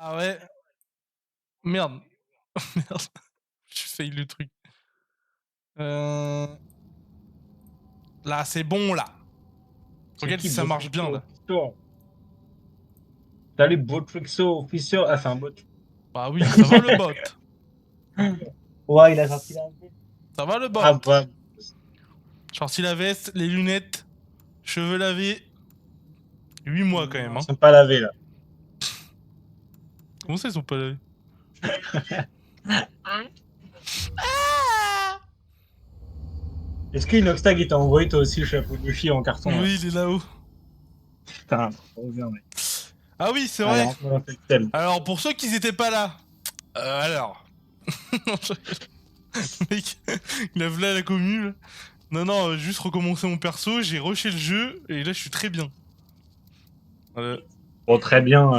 Ah ouais? Merde. Merde. J'ai failli le truc. Heu... Là, c'est bon, là. C'est Regarde qui si ça marche bien, Botrixo là. Official? Salut Botrixo Official. Ah, c'est un bot. Bah oui, ça va le bot? Ouais, il a sorti la veste. Ça va le bot? Ah, bah. Sorti la veste, les lunettes, cheveux lavés. 8 mois quand même, Non, ils hein. sont pas lavés là. Comment ça, ils sont pas lavés? Est-ce qu'Inoxtag il t'a envoyé toi aussi le chapeau de Luffy en carton là? Oui, il est là-haut. Putain, trop bien, mec. Ah oui, c'est Allez, vrai. rentre dans Pexel. Alors, pour ceux qui étaient pas là, alors. Non, mec, il a v'là la commu. Là. Non, non, juste recommencer mon perso, j'ai rushé le jeu, et là, je suis très bien. Bon, très bien.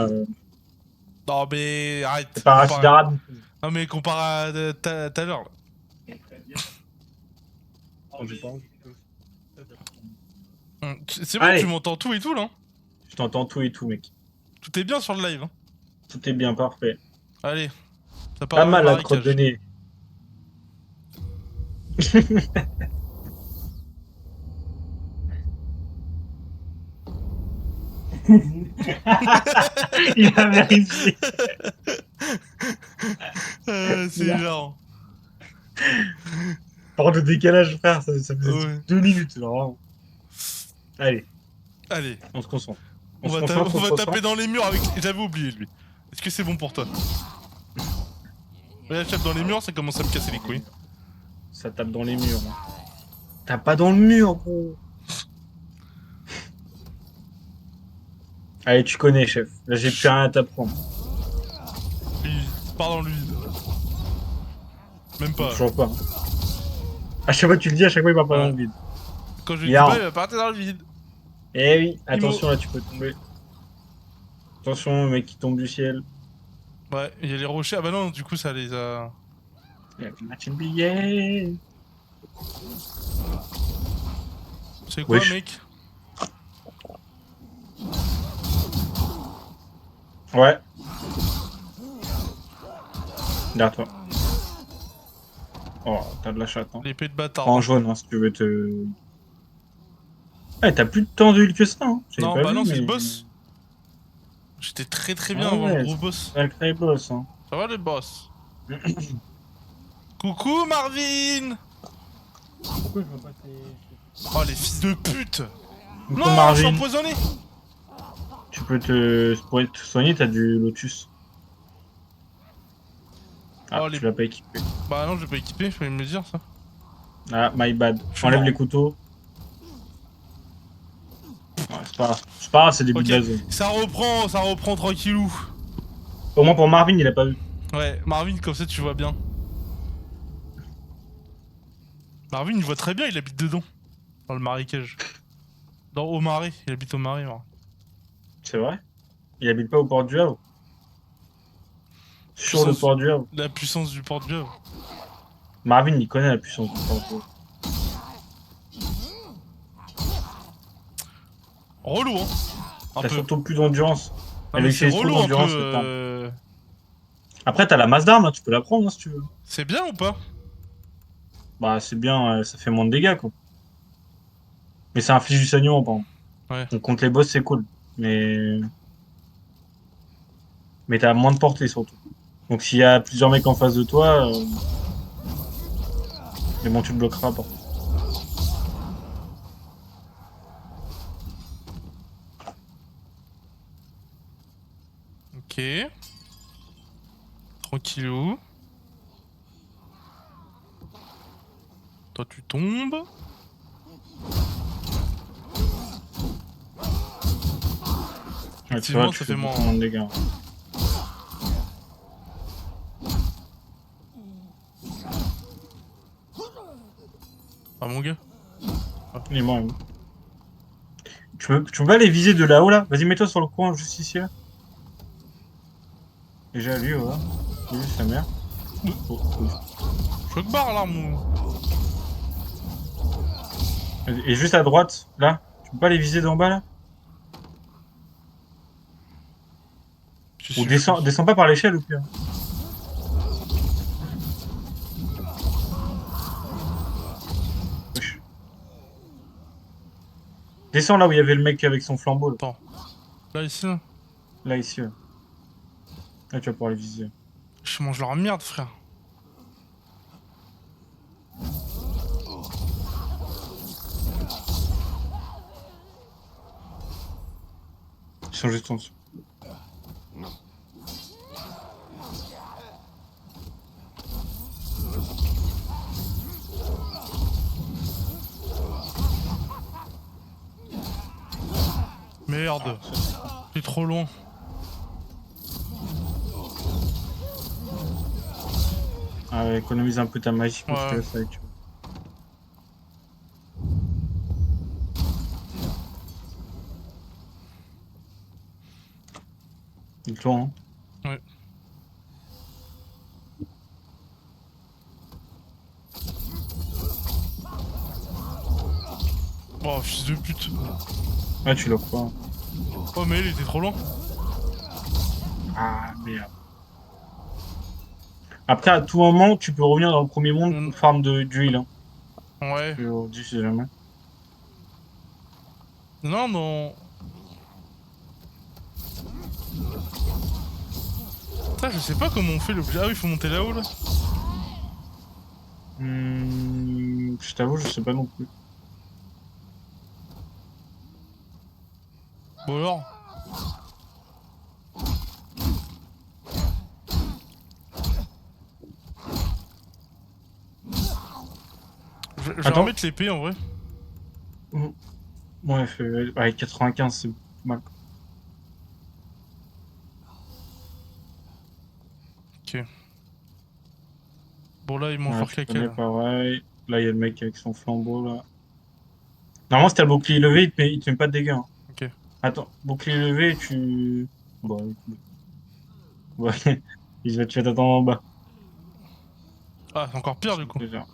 Non, mais C'est arrête, pas Rachid compare. Arabe non plus. Non, mais compare à tout à l'heure. Là. Très bien. Oh, j'ai pas envie. C'est bon, tu Allez, m'entends tout et tout, là. Hein. je t'entends tout et tout, mec. Tout est bien sur le live. Hein. Tout est bien parfait. Allez, ça part Pas dans les mal la crotte de marécages. nez. Il a vérifié. Il C'est a... genre. Par le décalage, frère, ça faisait Ouais. 2 minutes. Là, vraiment. Allez, Allez, on se concentre. On on se va, concentre, on on se va taper concentre. dans les murs avec. J'avais oublié lui. Est-ce que c'est bon pour toi? Regarde, je tape dans les murs, ça commence à me casser les couilles. Ça tape dans les murs. Hein. Tape pas dans le mur, gros. Allez, tu connais, chef. Là, j'ai plus Chut, rien à t'apprendre. lui, pars dans le vide. Même pas. Toujours pas. Hein. À chaque fois que tu le dis, à chaque fois, il va pas dans Ouais. le vide. Quand je lui Il dis pas, a. il va partir dans le vide. Eh oui, Imo. attention, là, tu peux tomber. Attention, mec qui tombe du ciel. Ouais, il y a les rochers. Ah bah non, du coup, ça les a. Il y a match billet. C'est quoi, Wesh. mec? Ouais, derrière toi. Oh, t'as de la chatte, hein. L'épée de bâtard. Prends en Hein. jaune, hein, si tu veux te. Ouais, t'as plus de temps d'huile que ça, hein. J'avais Non, pas bah vu, non, c'est le mais. boss. J'étais très très bien Ah avant le ouais, gros boss. sacré boss, hein. Ça va, le boss? Coucou, Marvin! Pourquoi je vois pas tes. Oh, les fils de pute! Coucou Non, je suis Marvin. empoisonné! Tu peux te. Pour te soigner, t'as du lotus. Oh, Ah, les. tu l'as pas équipé. Bah non, je l'ai pas équipé, il fallait me le dire, ça. Ah, my bad. Je suis Enlève mort. les Hein. couteaux. Ouais, c'est pas grave. C'est pas grave, c'est début de Ok, la zone. ça reprend tranquillou. Au moins pour Marvin, il a pas vu. Ouais, Marvin, comme ça, tu vois bien. Marvin, il voit très bien, il habite dedans. Dans le marécage. Au marais, il habite au marais, Marvin. C'est vrai? Il habite pas au port du Havre. Sur le Puissance... port du Havre. La puissance du porte-dieu. Marvin, il connaît la puissance du port du Havre. Relou, hein. Un T'as peu. surtout plus d'endurance. Non Elle mais c'est utilise trop relou un peu. d'endurance, cette arme. Après, t'as la masse d'armes, hein, tu peux la prendre hein, si tu veux. C'est bien ou pas? Bah, c'est bien, ça fait moins de dégâts, quoi. Mais ça inflige du saignement, par contre. Ouais. Donc, contre les boss, c'est cool. Mais t'as moins de portée, surtout. Donc, s'il y a plusieurs mecs en face de toi, mais bon, tu le bloqueras pas. Ok. Tranquillou. Toi tu tombes. Ouais, tu vois, Effectivement, tu ça fais fait beaucoup moins. moins de dégâts. Ah mon gars. Ah. Il est mort, il est mort. Tu peux pas les viser de là-haut, là? Vas-y, mets-toi sur le coin, juste ici, là. Déjà, lui, voilà. Lui, sa mère. Oh, oh. Je que barre là mon. Et juste à droite, là. Tu peux pas les viser d'en bas, là? Ou descends pas par l'échelle ou pire. Wesh. Descends là où il y avait le mec avec son flambeau. Là, Attends. Là, ici, là. là ici. Là. Là, tu vas pouvoir les viser. Je mange leur merde, frère. Ils sont juste en dessous. Merde. C'est trop loin. Ah ouais, économise un peu ta magie quand je te Ouais. laisse avec. Il est loin, hein. Ouais. Oh, fils de pute. Ah, tu l'as pas. Oh, mais il était trop loin. Ah, merde. Après, à tout moment, tu peux revenir dans le premier monde Mm. pour farm d'huile. Hein. Ouais. Je vous dis si jamais. Non, non. Ça, je sais pas comment on fait le... Ah oui, il faut monter là-haut, là. Je t'avoue, je sais pas non plus. Bon alors. Je vais Attends. remettre l'épée, en vrai. Ouais, ouais, 95, c'est mal. Ok. Bon, là, ils m'ont Ouais, faire tu caca, connais là. pareil. Là, il y a le mec avec son flambeau, là. Normalement, si t'as le bouclier levé, il te met pas de dégâts. Hein. Ok. Attends, bouclier levé, tu... Bon, ouais. Tu vas t'attendre en bas. Ah, c'est encore pire, du coup. Déjà.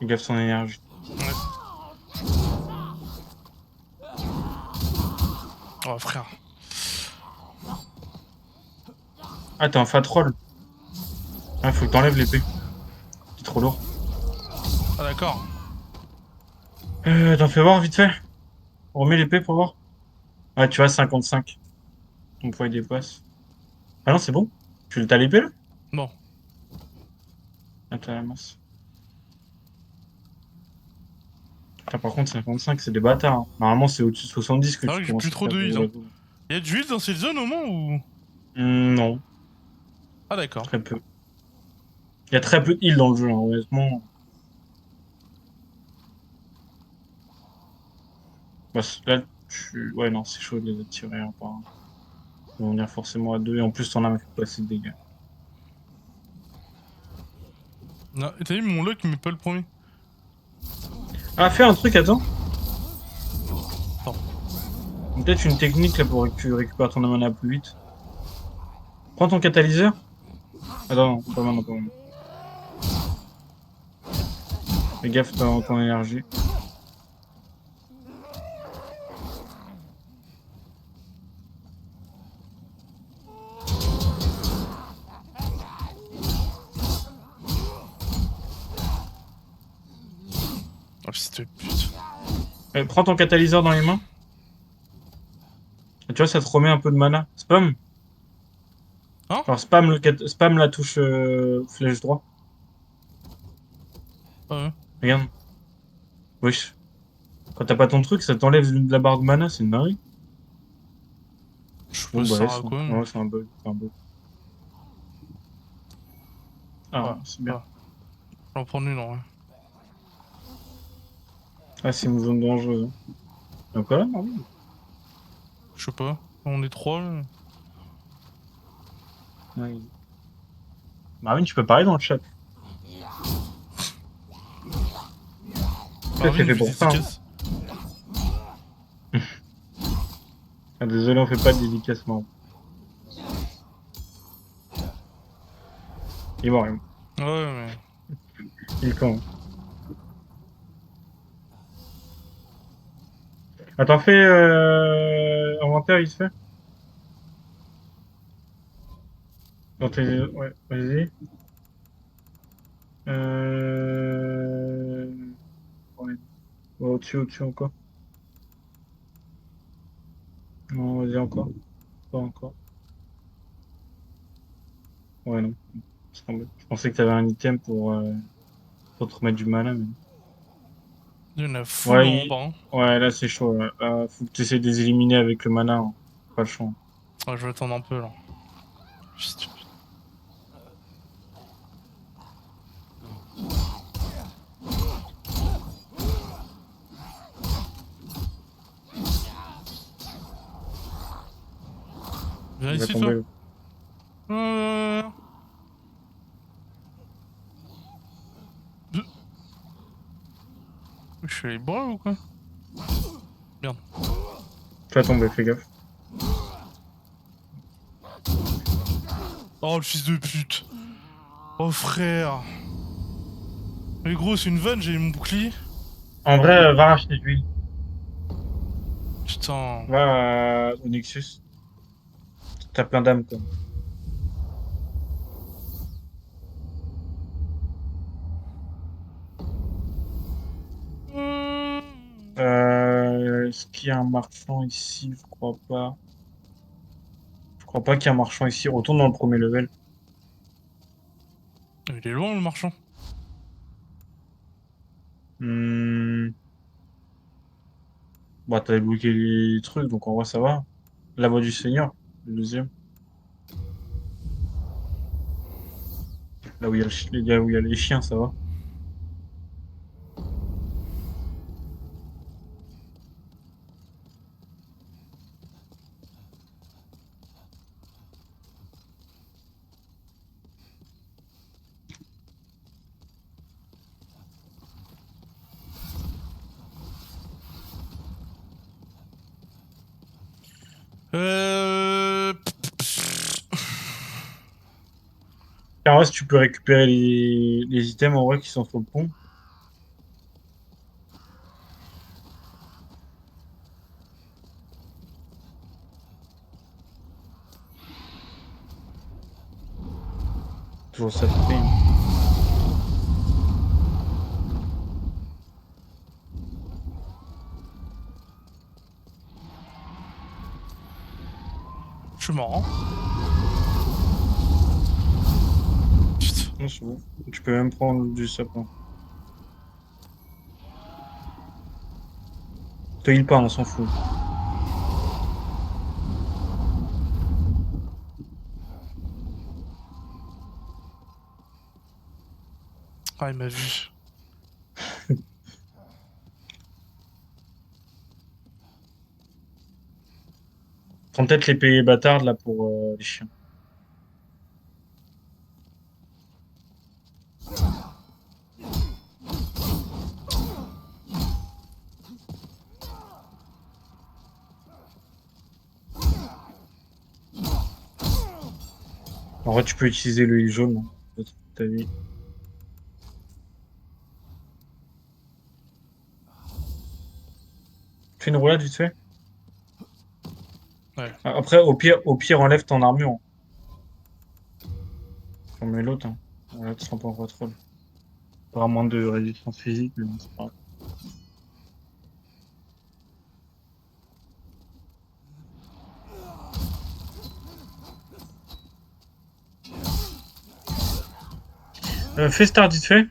Il gaffe son énergie. Ouais. Oh, frère. Ah, t'es un fat roll. Ah, faut que t'enlèves l'épée. C'est trop lourd. Ah, d'accord. T'en fais voir vite fait. On remet l'épée pour voir. Ah, tu vois, 55. Ton poids il dépasse. Ah non, c'est bon. T'as l'épée là? Bon. Attends, la masse. Putain, par contre, 55, c'est des bâtards. Hein. Normalement, c'est au-dessus de 70 que C'est vrai tu que j'ai plus commences à trop faire de des heal, hein. oiseaux. Y'a du heal dans cette zone, au moins, ou... Non, Ah, d'accord. très peu. Il y a très peu de heal dans le jeu, hein, honnêtement. Bah, là, ouais, non, c'est chaud de les attirer. Hein, par un. Ils vont venir forcément à deux. Et en plus, ton âme fait pas assez de dégâts. Non, et t'as vu, mon lock, il met pas le premier. Ah, fais un truc, attends. Attends. Peut-être une technique là pour que tu récupères ton mana plus vite. Prends ton catalyseur. Attends, non, pas maintenant, pas maintenant. Fais gaffe dans ton énergie. Oh, fils de pute. Prends ton catalyseur dans les mains. Et tu vois, ça te remet un peu de mana. Spam. Hein? Alors, spam la touche flèche droit. Ah, ouais. Regarde. Wesh. Quand t'as pas ton truc, ça t'enlève de la barre de mana, c'est une dinguerie. Je sais pas Bon, ça bah, sert laisse. à Hein. quoi, mais... Ouais, c'est un bug. C'est un bug. Ah, Ouais, c'est bien. ouais. J'en prends une, en vrai. Ah, c'est une zone dangereuse. Hein. Donc voilà, non. Je sais pas. On est trois, là. Ouais. Marvin, tu peux parler dans le chat. Peut-être Marvin, c'est fait plus pour ça. Hein. efficace. Ah, désolé, on fait pas de dédicacement. Il est mort, il est mort. Ouais, mais. Il est con. Attends, fais inventaire, il se fait? Dans tes... Ouais, vas-y. Ouais. Ouais, au-dessus, au-dessus encore. Non, vas-y encore. Pas encore. Ouais, non. Je pensais que t'avais un item pour te remettre du mana, mais... Il y en a full Ouais, en bas. Hein. ouais, là c'est chaud. Ouais. Faut que tu essaies de les éliminer avec le mana. Hein. Pas le choix. Ouais, je vais attendre un peu là. Stupide. Viens Il va ici, toi. tomber. Euh... Je suis les bras ou quoi? Merde. Tu vas tomber, fais gaffe. Oh, le fils de pute. Oh, frère. Mais gros, c'est une vanne, j'ai mon bouclier. En vrai, va racheter de l'huile. Putain. Va au Nexus. T'as plein d'âmes, quoi. Est-ce qu'il y a un marchand ici? Je crois pas. Je crois pas qu'il y ait un marchand ici. Retourne dans le premier level. Il est loin, le marchand. Hmm. Bah, t'as débloqué les trucs, donc en vrai, ça va. La voix du Seigneur, le deuxième. Là où il y a, là où il y a les chiens, ça va. Euh... Et en vrai, si tu peux récupérer les items en vrai qui sont sur le pont. Toujours ça de prix. Hein. Je suis marrant. Putain. Non, c'est bon. Tu peux même prendre du sapin. Te heal pas, on s'en fout. Ah, il m'a vu. Prends peut-être l'épée bâtarde là pour les chiens. En vrai, tu peux utiliser le heal jaune. Hein, peut-être, t'as vu. Fais une roulade vite fait. Ouais. Après, au pire, enlève ton armure. Hein. J'en mets l'autre. Hein. Voilà, tu sera pas encore trop. T'auras moins de résistance physique, mais bon, c'est pas grave. Fais start vite fait.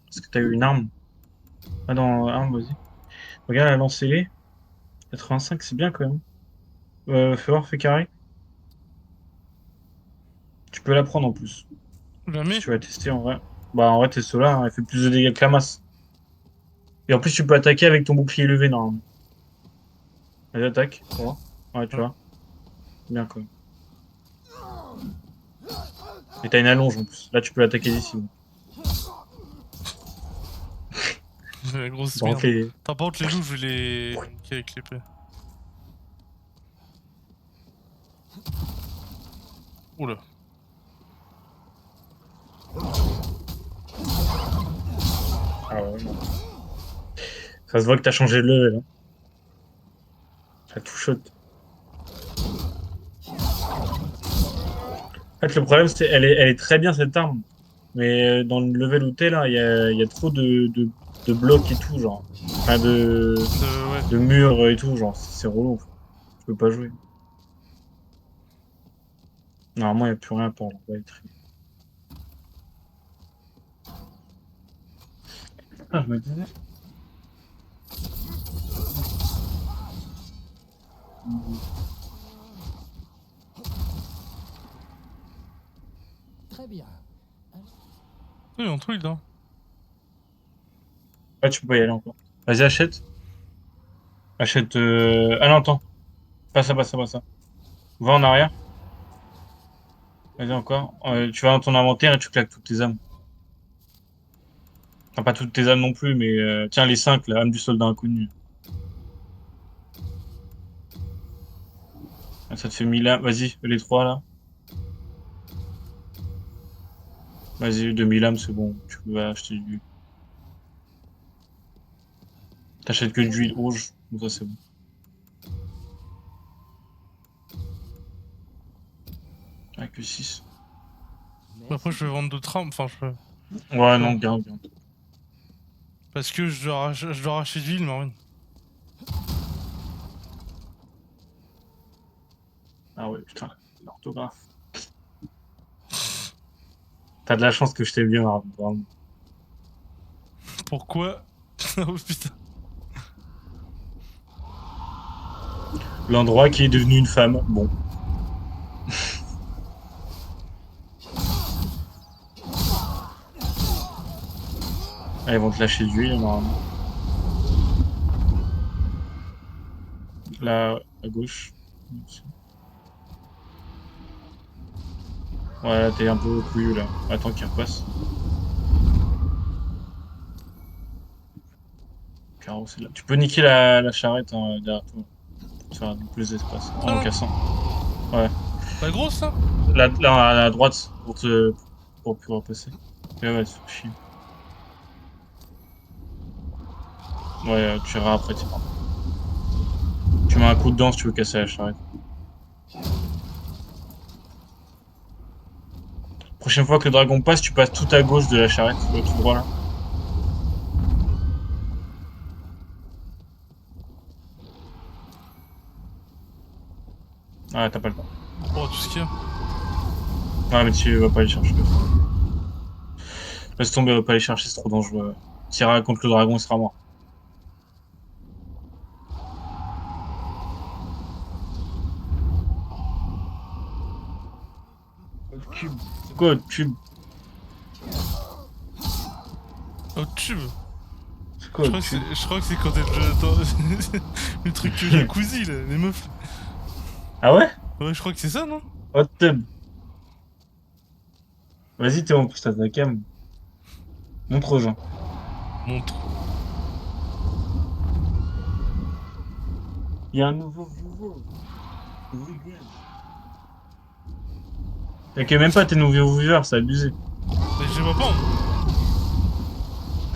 Parce que t'as eu une arme. Ah non, arme, vas-y. Regarde, lancez-les. 85, c'est bien quand même. Fais voir, fais carré. Tu peux la prendre en plus. Si Jamais. tu vas tester en vrai. Bah en vrai, t'es là, hein, elle fait plus de dégâts que la masse. Et en plus, tu peux attaquer avec ton bouclier levé normalement. Vas-y, attaque. Pour voir. Ouais, tu Ouais. vois. Bien quand même. Et t'as une allonge en plus. Là, tu peux l'attaquer d'ici. Ouais. La grosse Par contre, merde. Par contre, les loups, je vais les niquer avec l'épée. Oula. Ah ouais, non. Ça se voit que t'as changé de level. Hein. T'as tout shot. En fait, le problème, c'est elle est très bien cette arme. Mais dans le level où t'es là, il y a trop de blocs et tout, genre. Enfin, Ouais. de murs et tout, genre. C'est relou. Je peux pas jouer. Normalement, il n'y a plus rien pour l'envoyer. Ah, je me disais. Très bien. Il y a un truc là. Ouais, tu peux pas y aller encore. Vas-y, achète. Achète. Ah non, attends. Pas ça, pas ça, pas ça. Va en arrière. Vas-y, encore. Tu vas dans ton inventaire et tu claques toutes tes âmes. Enfin, pas toutes tes âmes non plus, mais tiens, les 5, la âme du soldat inconnu. Ah, ça te fait 1000 âmes. Vas-y, les 3 là. Vas-y, 2000 âmes, c'est bon. Tu peux acheter du. T'achètes que de l'huile rouge. Donc ça, c'est bon. Ah, que 6. Après, je vais vendre d'autres armes. Enfin, je. Ouais, Tu non, vois. garde, garde. Parce que je dois racheter de l'huile, Marvin. Ah ouais, putain, l'orthographe. T'as de la chance que je t'ai bien, Marvin, vraiment. Pourquoi? Oh putain. L'endroit qui est devenu une femme. Bon. Ah, ils vont te lâcher de l'huile, normalement. Là, à gauche. Ouais, là, t'es un peu couillu, là. Attends qu'il repasse. Caro, c'est là. Tu peux niquer la charrette hein, derrière toi. Pour te faire plus d'espace. Ça En là? cassant. Ouais. La grosse là? Là, à la droite, pour pouvoir passer. Et ouais, c'est chier. Ouais, tu iras après, c'est pas grave. Tu mets un coup dedans si tu veux casser la charrette. Prochaine fois que le dragon passe, tu passes tout à gauche de la charrette, tout droit là. Ah, t'as pas le temps. Oh, tout ce qu'il y a. Ah, mais tu vas pas aller chercher. Laisse tomber, va pas aller chercher, c'est trop dangereux. Tira contre le dragon, il sera mort. Cube. C'est quoi, le cube? Oh, tube. C'est quoi, le cube? Je crois que c'est quand t'es le truc jacuzzi là, les meufs. Ah ouais? Ouais, je crois que c'est ça, non? Hot tub. Vas-y, t'es en plus, t'as ta cam. Montre aux gens. Montre. Il y a un nouveau viewer. T'as même pas tes nouveaux viewers, c'est abusé. Mais je les vois pas.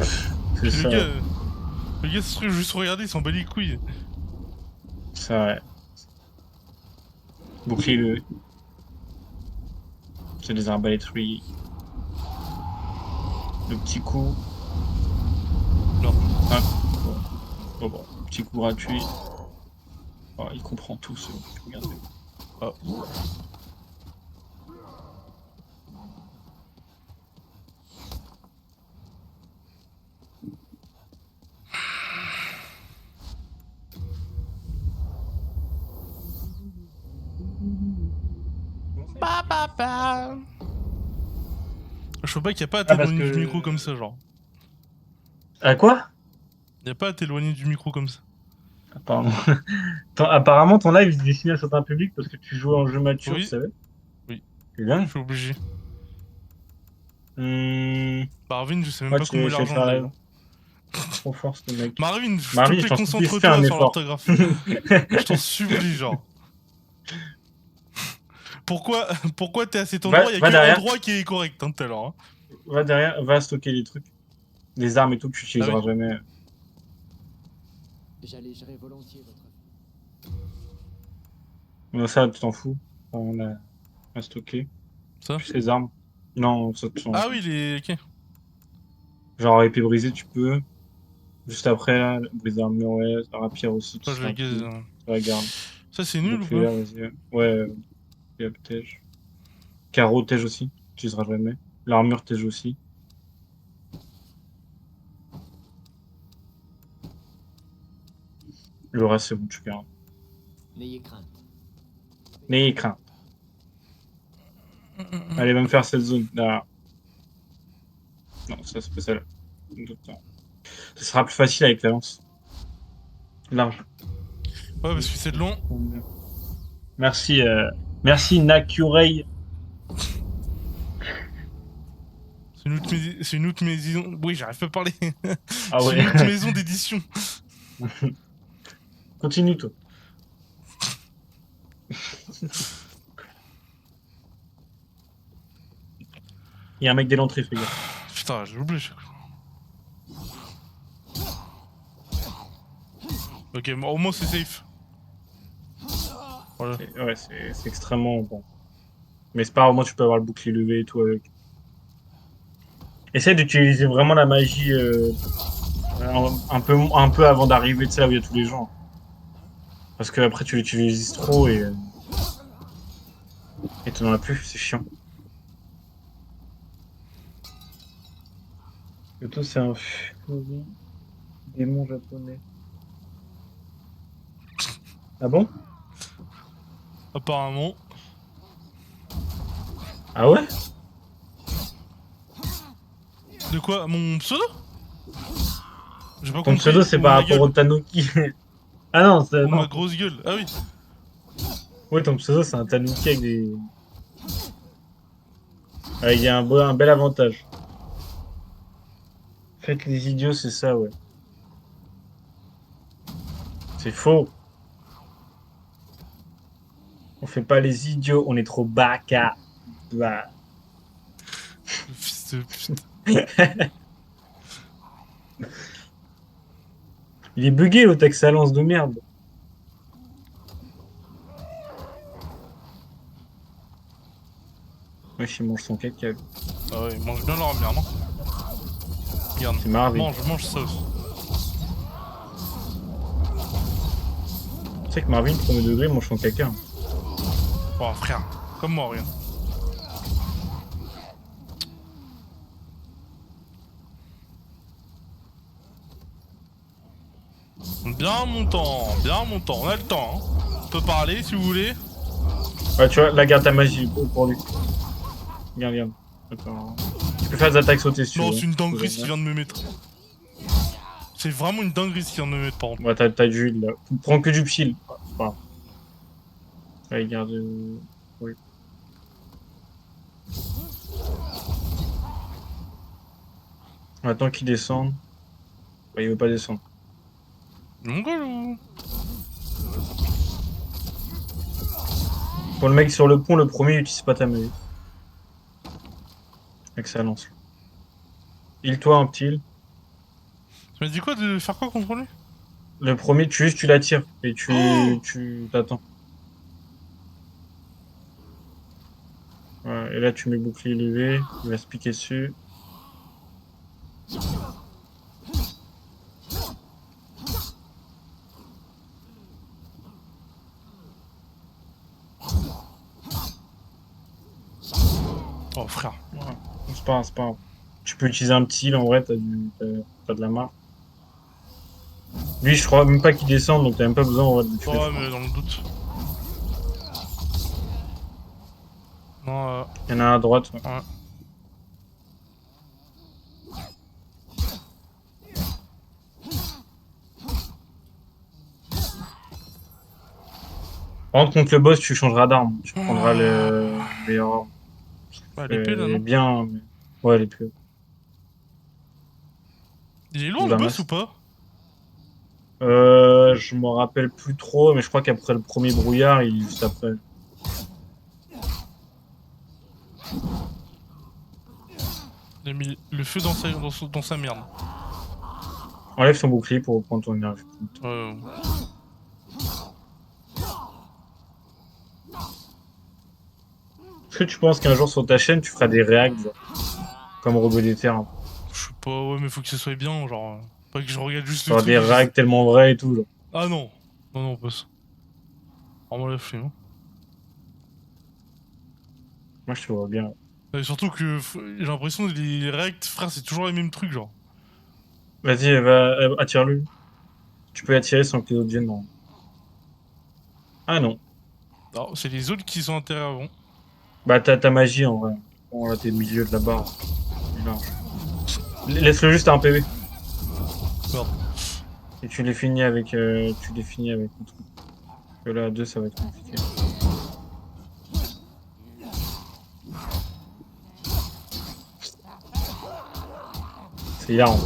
C'est Puis ça. le gars, ce truc, juste regarder, il s'en bat les couilles. Ça, ouais. Bouclier le. C'est des arbalétriers. Le petit coup. Non. Un coup. Bon, bon. Petit coup gratuit. Oh, il comprend tout, ce. Regardez. Ah. Ba, ba, ba. Je vois pas qu'il y a pas à Ah, parce t'éloigner du micro que. comme ça, genre. À quoi? Y a pas à t'éloigner du micro comme ça. Apparemment. Apparemment, ton live est destiné à certains publics parce que tu joues en jeu mature, tu Oui, savais? oui, C'est dingue. je suis obligé. Hum... Marvin, je sais même Moi, pas comment il a je vais l'argent faire de la... live. Trop fort, ce mec. Marvin, s'il te Marie, je plaît, t'en supplie, fais un concentre-toi sur effort. l'orthographe. Je t'en supplie, genre. Pourquoi t'es à cet Va, endroit? Il y a va que derrière, l'endroit qui est correct, hein, tout à l'heure. Hein. va derrière, va stocker les trucs. Les armes et tout que tu Ah oui. utiliseras jamais. J'allégerai volontiers votre... Mais ça, tu t'en fous. On a à stocker. Ça? Plus les armes. Non, ça te change. Ah oui, les. Ok. Genre épée brisée, tu peux. Juste après, là, brise d'armure, ouais. Rapière aussi, tu Moi, je seras vais un gaze. peu. Tu la garde. Ça, c'est nul ou Bouclier pas? vert, vas-y. Ouais, il y a tège. Carreau, tège aussi. Tu utiliseras jamais. L'armure, tège aussi. Le reste, c'est bon, tu gardes. N'ayez crainte. N'ayez crainte. Allez, va me faire cette zone. Là. Non, ça, c'est pas celle-là. Ce sera plus facile avec la lance. Large. Ouais, parce que c'est de long. Merci, merci Nakurei. C'est une autre maison. Oui, j'arrive pas à parler. Ah C'est ouais. une autre maison d'édition. Continue, toi. Il y a un mec dès l'entrée, fais gaffe. Putain, j'ai oublié. Ok, bon, au moins c'est safe. Voilà. Ouais, c'est extrêmement bon. Mais c'est pas grave, au moins tu peux avoir le bouclier levé et tout avec. Essaye d'utiliser vraiment la magie un peu avant d'arriver, tu sais, là où il y a tous les gens. Parce que après tu l'utilises trop et t'en as plus, c'est chiant. Surtout c'est un démon japonais. Ah bon? Apparemment. Ah ouais? De quoi? Mon pseudo? J'ai pas Ton compris. pseudo c'est Ou par ma rapport gueule. au Tanuki. Ah non, c'est Ou ma non. grosse gueule. Ah oui. Ouais, ton pseudo c'est un Tanuki avec des. Ah, il y a un bel avantage. Faites les idiots, c'est ça, ouais. C'est faux. On fait pas les idiots, on est trop baka. Bah. Le fils de pute. Il est bugué le texte à lance de merde. Wesh, il mange son caca. Ah ouais, ils mangent bien leur merde, non? Regarde. C'est Marvin. Mange ça aussi. Tu sais que Marvin, premier degré, mange son caca. Hein. Oh frère, comme moi, regarde. Bien montant, on a le temps. Hein. On peut parler si vous voulez. Ouais, tu vois, là, garde ta magie pour lui. Regarde. Attends. Tu peux faire des attaques sautées si tu Non, veux. c'est une dinguerie ce qu'il vient de me mettre. C'est vraiment une dinguerie ce qu'il vient de me mettre par contre. Ouais, t'as du heal là. Prends que du pile. Ah, c'est pas grave. Ouais, garde. Oui. Attends qu'il descende. Ouais, il veut pas descendre. Mon gueule ou... Pour le mec sur le pont, le premier, il utilise pas ta magie. Excellence. Heal-toi un petit heal. Tu m'as dit quoi de faire quoi contre lui? Le premier, tu l'attires et Oh tu t'attends. Ouais, et là, tu mets bouclier levé, il va se piquer dessus. Oh frère. Ouais. C'est pas grave. Tu peux utiliser un petit heal, en vrai, t'as de la marque. Lui, je crois même pas qu'il descend, donc t'as même pas besoin en vrai, de le tuer. Ouais, mais dans le doute. Non, Il y en a un à droite. Ouais. ouais. Par contre, contre le boss, tu changeras d'arme. Tu prendras le meilleur arme. Ouais, l'épée là, Elle est non? bien, mais... Ouais, elle est plus. Il est loin Ou le la boss masse. ou pas? Je m'en rappelle plus trop, mais je crois qu'après le premier brouillard, il est juste après. Il a mis le feu dans sa merde. Enlève ton bouclier pour reprendre ton énergie. Ouais. Est-ce que tu penses qu'un jour sur ta chaîne, tu feras des réacts, genre, comme Robot des Terres, Je sais pas, ouais, mais faut que ce soit bien, genre. Pas que je regarde juste le genre truc. des réacts tellement vrais et tout, genre. Ah non. Non, pas ça. Vraiment la flemme. Hein. Moi, je te vois bien. Et surtout que j'ai l'impression que les reacts, frère, c'est toujours les mêmes trucs, genre. Vas-y, attire-le. Tu peux attirer sans que les autres viennent, non. Ah non. Alors, c'est les autres qui sont intérêts avant. Bah, t'as ta magie, en vrai. Bon, là, t'es au milieu de la barre. Non. Laisse-le juste à un PV. Merde. Et tu les finis avec, le truc. Parce que là, à deux, ça va être compliqué. C'est hilarant.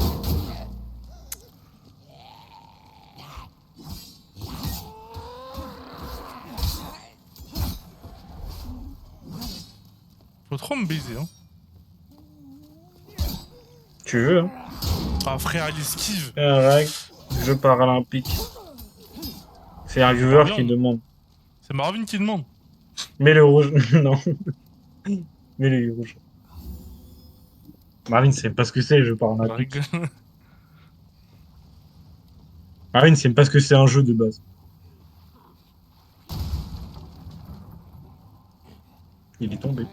Faut trop me baiser, hein. Tu veux, hein? Ah, frère, il esquive. Un rag, jeu paralympique. C'est un viewer bien. qui demande. C'est Marvin qui demande. Mets le rouge. Non. Mets le rouge. Marvin, c'est pas ce que c'est, jeu Je paralympique. rigole. Marvin, c'est pas ce que c'est un jeu de base. Il est tombé.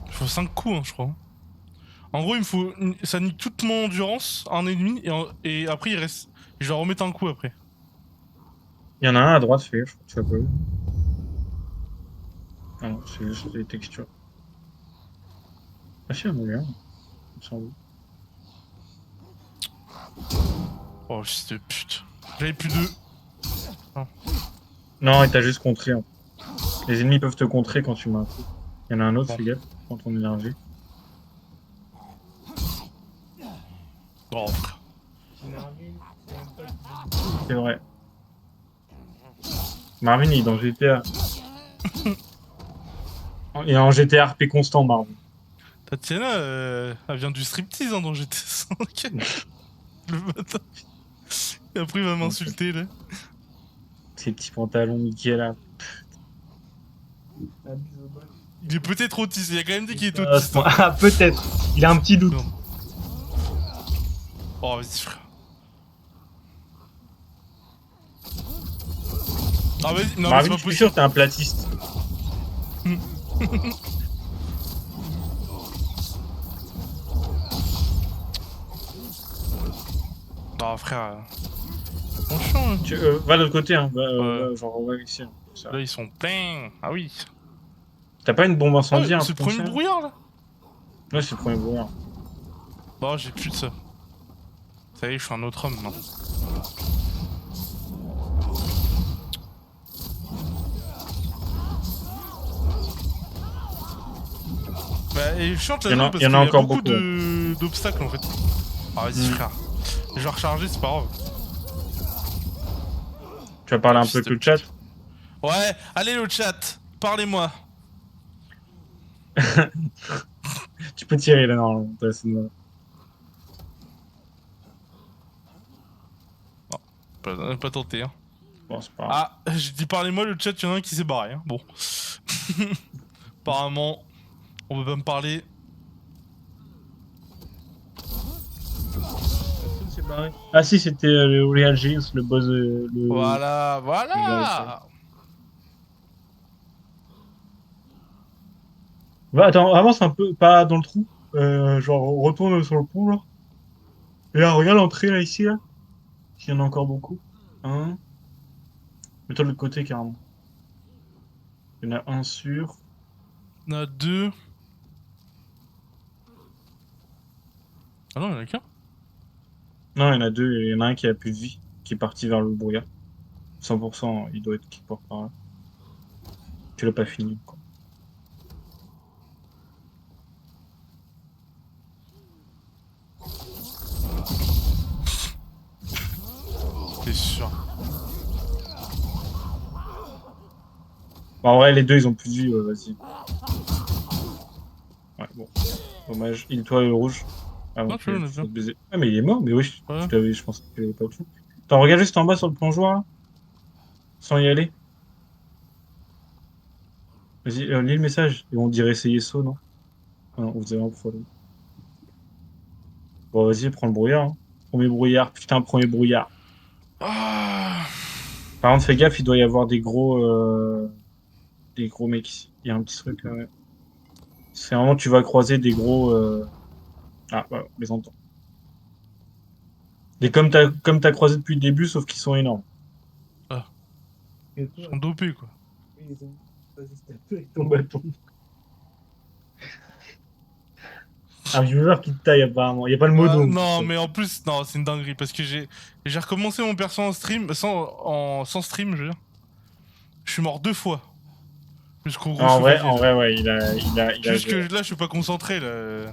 Il faut 5 coups, hein, je crois. En gros, il me faut. Ça nique toute mon endurance, un ennemi, et après, il reste. Je dois remettre un coup après. Il y en a un à droite, fait, je crois que tu l'as pas vu. Ah non, c'est juste des textures. Ah si, il y en a eu un. Il me semble. Oh, fils de pute. J'avais plus de. Non, il t'a juste contré. Hein. Les ennemis peuvent te contrer quand tu mets un coup. Il y en a un autre, Bon. fais gaffe, prends ton énergie. Oh, frère. C'est vrai. Marvin, il est dans GTA. Il est en GTA RP constant, Marvin. Tatiana, elle vient du striptease hein, dans GT 5. Le matin. Et après, il va m'insulter là. Ces petits pantalons Mickey là. Il est peut-être autiste, il a quand même dit qu'il est autiste. Ah, peut-être. Il a un petit doute. Non. Oh, vas-y, frère. Ah, vas-y, non, mais c'est Marvin, pas je suis possible. sûr que t'es un platiste. Ah, frère. Bon chiant, hein. Va de l'autre côté, hein. Ouais. Genre, va ici. Hein. Ça. Là, ils sont pleins. Ah oui. T'as pas une bombe Oh, incendie, un c'est le truc comme premier ça brouillard là. Ouais, c'est le premier brouillard. Bah, j'ai plus de ça. Ça y est, je suis un autre homme maintenant. Bah, et je chante Il y en a- là-dedans parce il y en qu'il a y a encore beaucoup beaucoup, d'obstacles en fait. Ah, vas-y, frère. Je vais recharger, c'est pas grave. Tu vas parler un Fils peu avec de le chat. Ouais, allez le chat, parlez-moi. Tu peux tirer là, normalement. Pas tenté, hein. Bon, c'est pas grave. Ah, j'ai dit parlez-moi, le chat, il y en a un qui s'est barré, hein. Bon. Apparemment, on veut pas me parler. Ah si, c'était le Real Gilles, le boss. Voilà, voilà. Va, attends, avance un peu, pas dans le trou. Genre, retourne sur le pont, là. Et là, regarde l'entrée, là, ici, là. S'il y en a encore beaucoup. Un. Mets-toi de l'autre côté, carrément. Il y en a un sur. Il y en a deux. Ah non, il y en a qu'un. Non, il y en a deux, et il y en a un qui a plus de vie, qui est parti vers le brouillard. 100%, il doit être quelque part par là. Tu l'as pas fini, quoi. C'est sûr. Bon, en vrai, les deux, ils ont plus de vie, vas-y. Ouais, bon. Dommage. Il-toi le rouge. Ah, Non, bon, tu vois, on est faut bien. te baiser. Ah, mais il est mort, mais oui, Ouais. je pensais qu'il avait pas tout. Attends, regarde juste en bas sur le plongeoir, là, sans y aller. Vas-y, lis le message. Et on dirait essayer saut, non? Ah non, vous avez un problème. Bon, vas-y, prends le brouillard. Hein. Premier brouillard. Putain, premier brouillard. Ah. Par contre, fais gaffe, il doit y avoir des gros mecs ici. Il y a un petit truc. C'est vraiment, tu vas croiser des gros. Ah, voilà, on les entends. Des comme t'as croisé depuis le début, sauf qu'ils sont énormes. Ah. Et Ils toi, sont dopés, quoi. oui, ils ont. Vas-y, s'il te plaît, avec ton bâton. Un viewer qui te taille, apparemment. Il n'y a pas le modo. Ouais, En plus. non, mais en plus, non, c'est une dinguerie parce que j'ai recommencé mon perso en stream, sans stream, je veux dire. Je suis mort 2 fois jusqu'au gros chevalier, En là. vrai, ouais, il a Juste que géré. là, je suis pas concentré, là.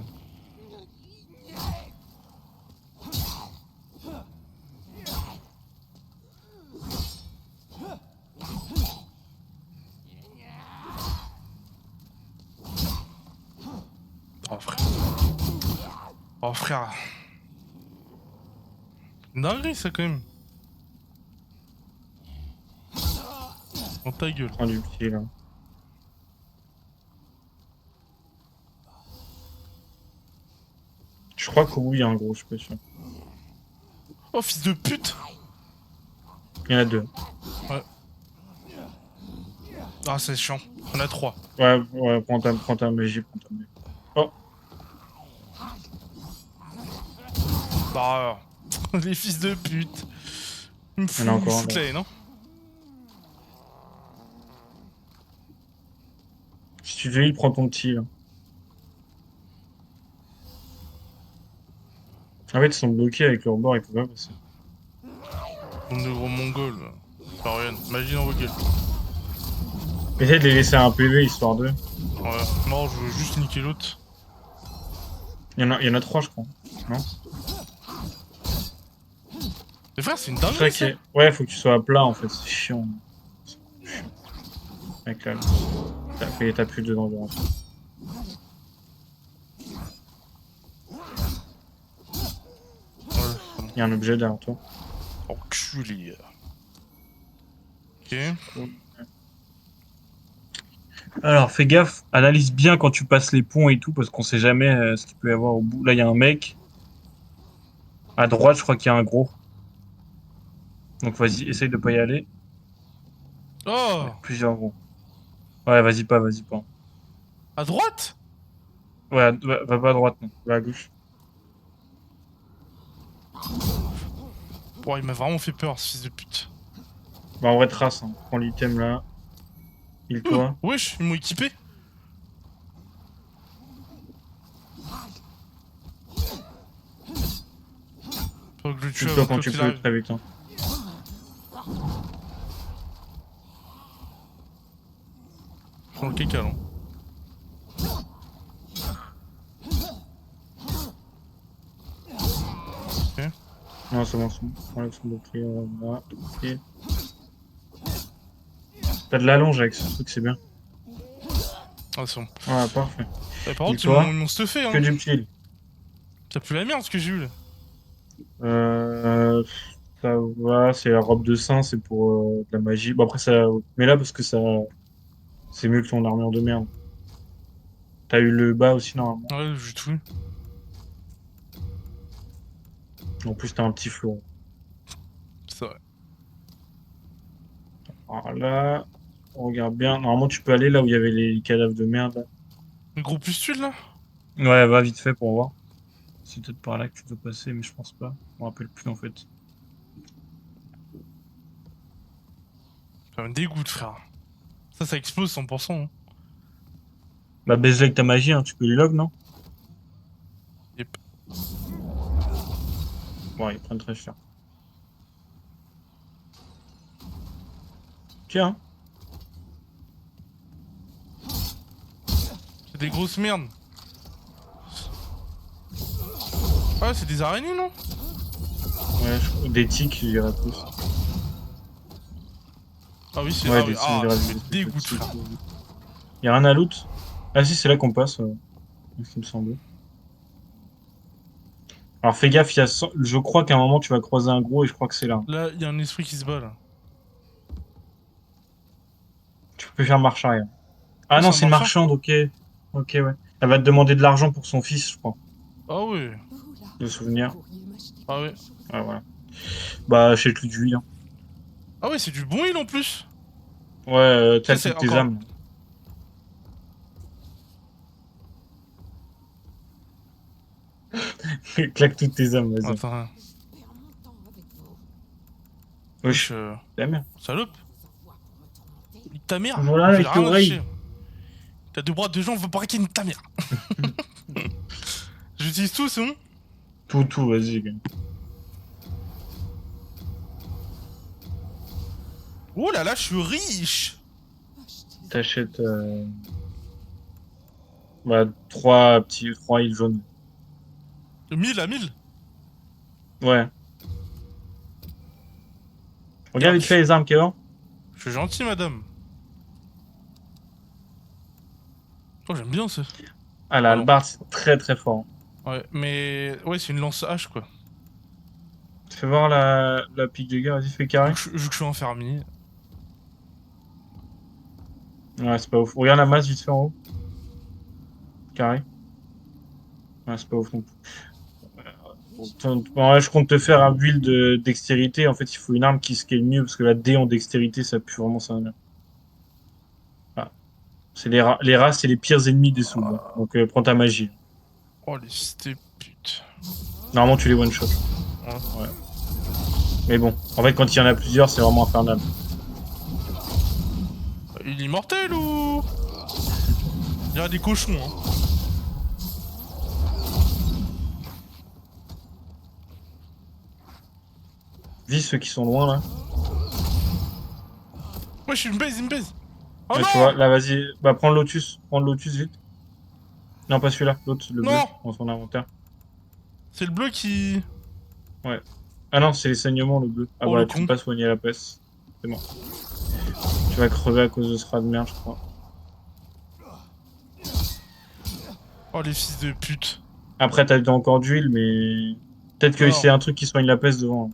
Oh, frère. Oh, frère. Une dinguerie, ça, quand même. Dans ta gueule. Prends du pied, là. Je crois que oui, il y a un gros, je suis pas sûr. Oh, fils de pute! Il y en a deux. Ah, c'est chiant. On a 3. Ouais, ouais, prends ta magie, prends ta magie. Oh, Bah, les fils de pute. Ils il y en a me encore un foutent là. la haine, hein. Si tu veux, il prend ton petit, là. En fait, ils sont bloqués avec leur bord, ils peuvent pas passer. Bande de gros mongols. Enfin, rien. Magie d'invoquer. Essaye de les laisser un PV, histoire de. Ouais. Non, je veux juste niquer l'autre. Il y en a trois, je crois. Non? Mais frère, c'est une C'est dinguerie, vrai ça. que ouais, faut que tu sois à plat, en fait. C'est chiant. Avec la... T'as plus de d'endurance. Ouais, c'est bon. Il y a un objet derrière toi. Enculé. Ok. Alors, fais gaffe, analyse bien quand tu passes les ponts et tout, parce qu'on sait jamais ce qu'il peut y avoir au bout. Là, il y a un mec. À droite, je crois qu'il y a un gros. Donc, vas-y, essaye de pas y aller. Ouais, Oh! plusieurs gros. Ouais, vas-y pas. À droite? Ouais, va pas à droite, non. Va à gauche. Bon, il m'a vraiment fait peur, ce fils de pute. Bah, en vrai, trace, hein. Prends l'item là. Il-toi. Wesh, ils m'ont équipé. Faut que je le tue Il-toi avant quand que tu l'autre il peux, arrive. très vite. Hein. Prends le caca, là. Ok. Non, c'est bon, c'est bon. Enlève son bouclier, là. Ok. T'as de la longe avec ce truc, c'est bien. Ah, c'est bon. Ouais, parfait. Par contre, Il-toi. ils m'ont stuffé, Que hein. du pile. T'as plus la merde, ce que j'ai eu, là. Euh, Ça va, c'est la robe de saint, c'est pour de la magie. Bon, après, ça. Mais là, parce que ça. C'est mieux que ton armure de merde. T'as eu le bas aussi, normalement. Ouais, j'ai tout eu. En plus, t'as un petit flot. C'est vrai. Alors là, on regarde bien. Normalement, tu peux aller là où il y avait les cadavres de merde. Là. Le gros pustule, là? Ouais, va vite fait pour voir. C'est peut-être par là que tu dois passer, mais je pense pas. Je me rappelle plus en fait. Ça me dégoûte, frère. Ça explose 100%. Hein. Bah, baise avec ta magie, hein. Tu peux les log, non? Yep. Bon, ils prennent très cher. Tiens. C'est des grosses merdes. Ah, c'est des araignées, non? Ouais, des tiques, je dirais plus. Ah oui, c'est Ouais, ah, oui. des Ah, signes ça me dégoûte, frère. Y'a rien à loot? Ah si, c'est là qu'on passe, il me semble. Alors fais gaffe, je crois qu'à un moment tu vas croiser un gros et je crois que c'est là. Là, il y a un esprit qui se bat, là. Tu peux faire marche arrière. Ah Oh, non, c'est un c'est une marchand? marchande, ok. Ok, ouais. Elle va te demander de l'argent pour son fils, je crois. Ah oui. De souvenir. Ah oui. Ouais, voilà. Bah, achète-lui du huile, hein. Ah ouais, c'est du bon île en plus. Ouais, Ça, claque c'est toutes tes encore. âmes. Claque toutes tes âmes, vas-y. Attends, wesh, Wesh, ta mère. salope. Nique ta mère. Voilà, J'ai avec tes rien à oreilles. toucher. T'as deux bras de gens, on veut pas qu'il nique ta mère. J'utilise tout, c'est bon? Tout, vas-y, gars. Oh là là, je suis riche. T'achètes, bah, trois îles jaunes. 1000 à 1000. Ouais. Regarde Regarde, vite fait les armes qu'il y a. je suis gentil, madame. Oh, j'aime bien ça. Ah, la Ah non. hallebarde, c'est très très fort. Ouais, mais. Ouais, c'est une lance hache, quoi. Fais voir la pique de guerre, vas-y, fais carré. Vu que je suis un fermier. Ouais, c'est pas ouf. Regarde la masse vite fait en haut. Carré. Ouais, c'est pas ouf non plus. Ouais, je compte te faire un build de dextérité. En fait, il faut une arme qui scale mieux parce que la D en dextérité, ça pue vraiment ça. Ah. C'est les rats, c'est les pires ennemis des souls, hein. Donc prends ta magie. Oh, les fils de pute. Normalement, tu les one shot. Ouais. Ouais. Mais bon, en fait, quand il y en a plusieurs, c'est vraiment infernal. Il est immortel ou. Il y a des cochons, hein. Vis ceux qui sont loin là. Ouais, je suis une baise, il me baise. Oh Ouais, tu vois, non! là, vas-y. Bah, prends le lotus. Prends le lotus vite. Non, pas celui-là. L'autre, le bleu, Non! dans son inventaire. C'est le bleu qui. Ouais. Ah non, c'est les saignements, le bleu. Ah Oh, le bah, tu peux con. pas soigner la peste. C'est bon. Tu vas crever à cause de ce rat de merde, je crois. Oh, les fils de pute. Après, t'as encore d'huile, mais... Peut-être que Non. c'est un truc qui soigne la peste devant, hein.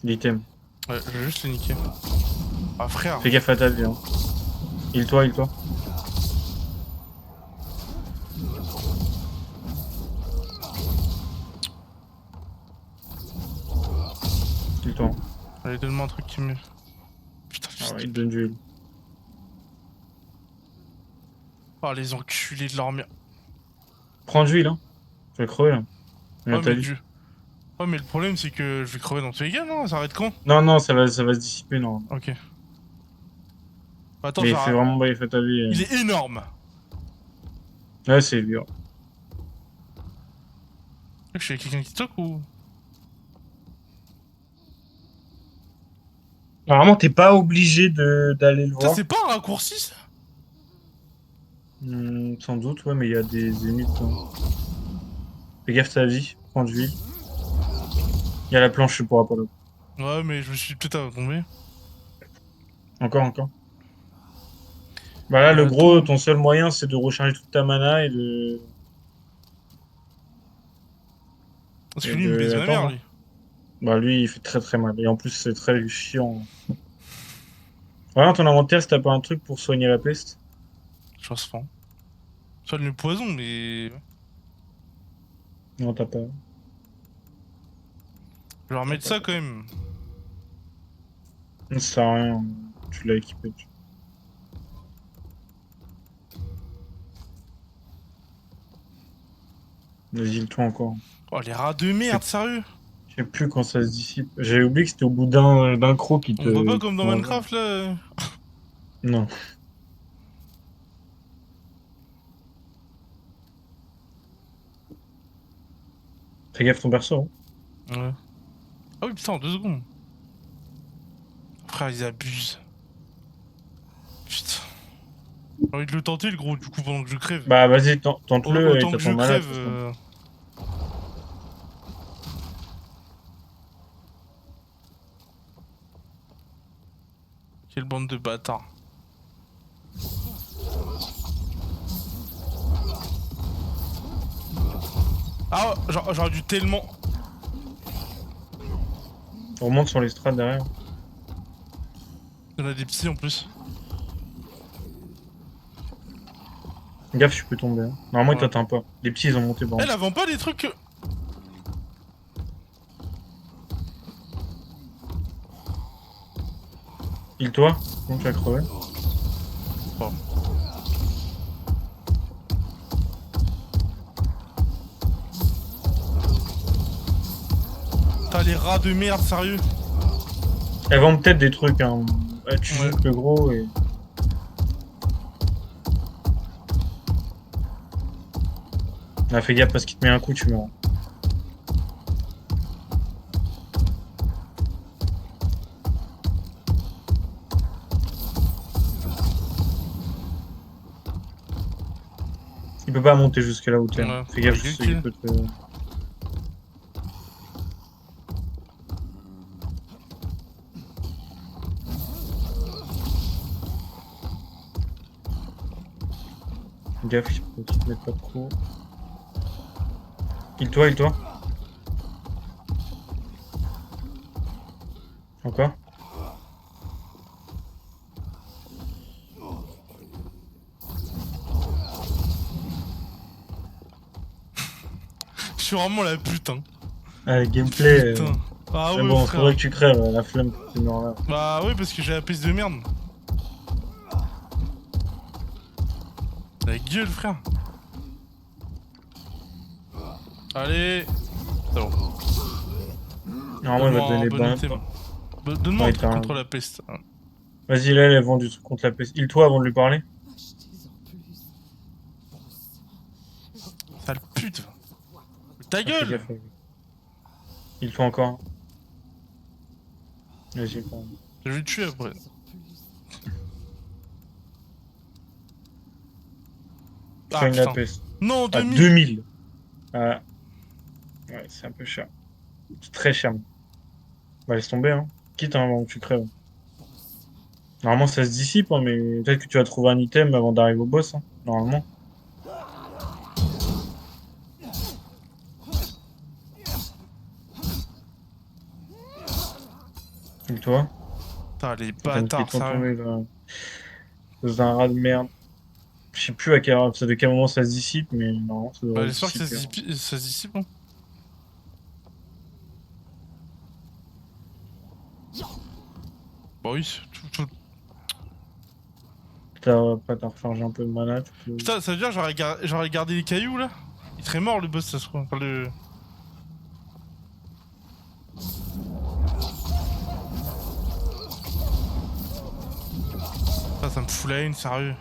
L'item. Ouais, je vais juste les niquer. Ah, frère. Fais gaffe à ta vie, hein. Heal-toi, heal-toi. Heal-toi. Allez, donne-moi un truc qui me. Putain, Ah fils ouais, de. il te donne du heal. Oh, les enculés de leur mère. Prends de l'huile, hein. Tu vas crever, là. Ouais, Regarde ta mais vie. du. Ouais, mais le problème, c'est que je vais crever dans tous les cas, non? Ça arrête quand? Non, non, ça va se dissiper, non. Ok. Attends, Mais fais ça. vraiment gaffe à ta vie. Il est énorme. Ouais, c'est dur. Je suis avec quelqu'un qui toque ou. Normalement, t'es pas obligé d'aller le Ça, voir. c'est pas un raccourci, ça? Sans doute, ouais, mais il y a des ennemis dedans. Fais gaffe à ta vie. Prends de l'huile. Il y a la planche, tu pourras pas le. Ouais, mais je me suis peut-être tombé. Encore. Bah là, le gros, Attends. ton seul moyen, c'est de recharger toute ta mana et de... Parce que lui, il me baise ma mère, Attends. lui. Bah lui, il fait très très mal. Et en plus, c'est très chiant. Voilà, ton inventaire, si t'as pas un truc pour soigner la peste. Je pense pas. Soigne le poison, mais. Non, t'as pas. Je vais leur mettre ça quand même. Ça sert à rien. Tu l'as équipé. Vas-y, le toi encore. Oh, les rats de merde, sérieux? Je sais plus quand ça se dissipe. J'avais oublié que c'était au bout d'un croc qui te... On peut pas qui comme te dans mange. Minecraft, là. Non. Fais gaffe ton perso, hein. Ouais. Ah oui, putain, en 2 secondes. Frère, ils abusent. Putain. J'ai envie de le tenter, le gros, du coup, pendant que je crève. Bah vas-y, tente-le et Autant t'as que je ton malade. crève. Quelle bande de bâtards. Ah, j'aurais dû tellement... On remonte sur les strats derrière. Il y en a des petits en plus. Gaffe, tu peux tomber. Hein. Normalement, ils Ouais. t'attendent pas. Les petits, ils ont monté bon. Elle vend pas des trucs que... Heal-toi. Sinon, tu vas crever. Bon. T'as les rats de merde, sérieux. Elles vendent peut-être des trucs. Hein. Tu Ouais. joues le gros et... Ah, fais gaffe parce qu'il te met un coup, tu meurs. Il peut pas monter jusque là où t'es. Ouais. Fais gaffe, Avec je sais le qu'il peut te... Gaffe, il faut qu'il te mette pas de coup. Heal-toi, heal-toi. Encore. Je suis vraiment la putain. Ah, le gameplay... Putain. Ah Mais ouais, bon, frère. faudrait que tu crèves, la flemme que tu meurs là. Bah oui, parce que j'ai la piste de merde. La gueule, frère. Allez. C'est bon. Normalement, il va te Donne-moi un donner bon bain. item. Donne-moi Ouais, un truc t'as un- contre la peste. Vas-y, là, elle vend du truc contre la peste. Heal-toi avant de lui parler. Achetez-en plus. Sale pute. Ta Ah, fais gueule. gaffe, ouais. Heal-toi encore. Vas-y, pardon. Je vais le tuer après. Achetez-en plus. Ah Soigne la putain. peste. Non, À 2000. 2000. Ah. Ouais, c'est un peu cher. C'est très cher. Bah, laisse tomber, hein. Quitte hein, avant que tu crèves. Normalement, ça se dissipe, hein, mais peut-être que tu vas trouver un item avant d'arriver au boss, hein. Normalement. Heal-toi. Putain, les T'as niqué bâtards, ton sérieux. tombé, là. C'est un rat de merde. Je sais plus à de quel moment ça se dissipe, mais non, ça Bah devrait se j'espère que dissiper. Hein. ça se dissipe, hein. Bah oui, Après, t'as rechargé un peu de mana, tu peux... Putain, ça veut dire que j'aurais gardé les cailloux, là. Il serait mort, le boss, ça se trouve. Enfin, le... Ça me fout la haine, sérieux.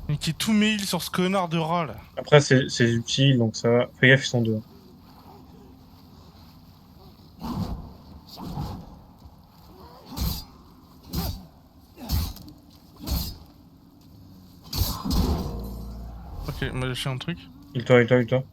Mais qui est tout mes heals sur ce connard de rat, là. Après, c'est utile, donc ça va. Fais gaffe, ils sont deux. Ok, il m'a lâché un truc. Heal-toi, heal-toi, heal-toi.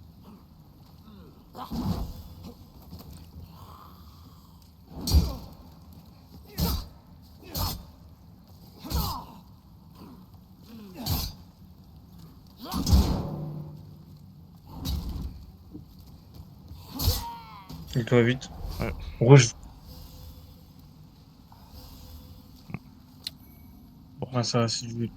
Heal-toi vite. Ouais. Rouge. Ah, ça va, c'est du...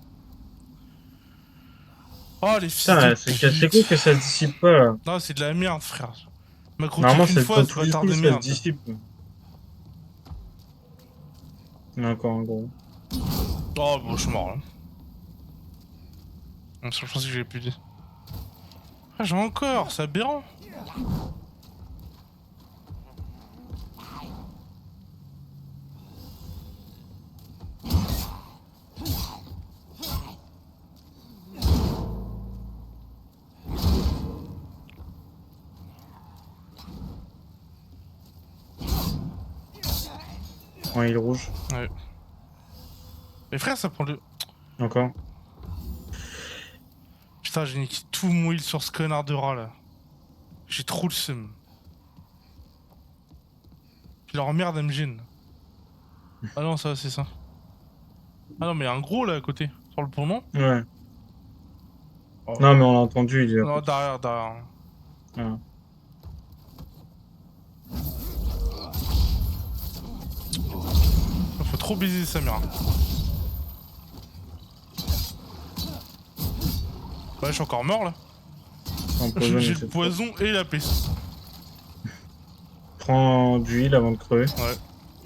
Oh, les fils Putain, de c'est pute. cool que ça se dissipe pas, là. Non, c'est de la merde, frère. M'a croqué Normalement, qu'une c'est fois, dans ce tous les bâtard coups, de ça se merde. dissipe. Il y en a encore un gros. Oh, bon, je suis mort, là. Je pensais que j'avais plus dit. Ah, j'ai encore, c'est aberrant. Ouais, il est rouge. Ouais. Mais frère, ça prend le... Encore. Putain, j'ai niqué tout mon heal sur ce connard de rat, là. J'ai trop le seum. Puis leur merde, elle me gêne. Ah non, ça, c'est ça. Ah non, mais il y a un gros là à côté, sur le pont, non? Ouais. Oh. Non, mais on l'a entendu, il est là. Non, derrière, derrière. Voilà. Faut trop baiser Samira. Bah, je suis encore mort là. Empoisonné J'ai le cette fois. poison et la peste. Prends du heal avant de crever, Ouais,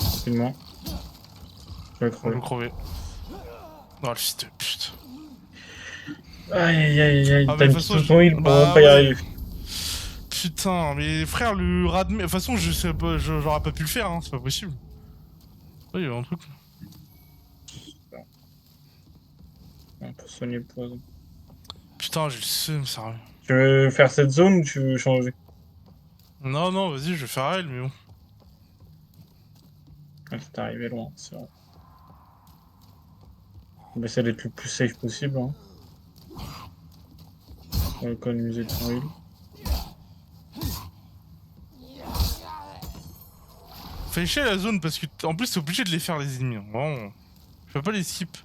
rapidement. Tu vas je crever. vais crever. Oh le fils de pute. Aïe aïe aïe aïe, Ah, mais t'as de mis toute façon, tout ton heal pour même bah pas y ouais. arriver. Putain, mais frère, le rat de... De toute façon, je sais pas, j'aurais pas pu le faire, hein, c'est pas possible. Oui, il y a un truc. On peut soigner le poison. Putain, j'ai le seum, sérieux. Tu veux faire cette zone ou tu veux changer? Non, non, vas-y, je vais faire elle, mais bon. Ah, t'es arrivé loin, c'est vrai. On va essayer d'être le plus safe possible. Hein. On va économiser ton heal. Fais chier la zone parce que, en plus, t'es obligé de les faire, les ennemis. Hein, vraiment. Je peux pas les skip.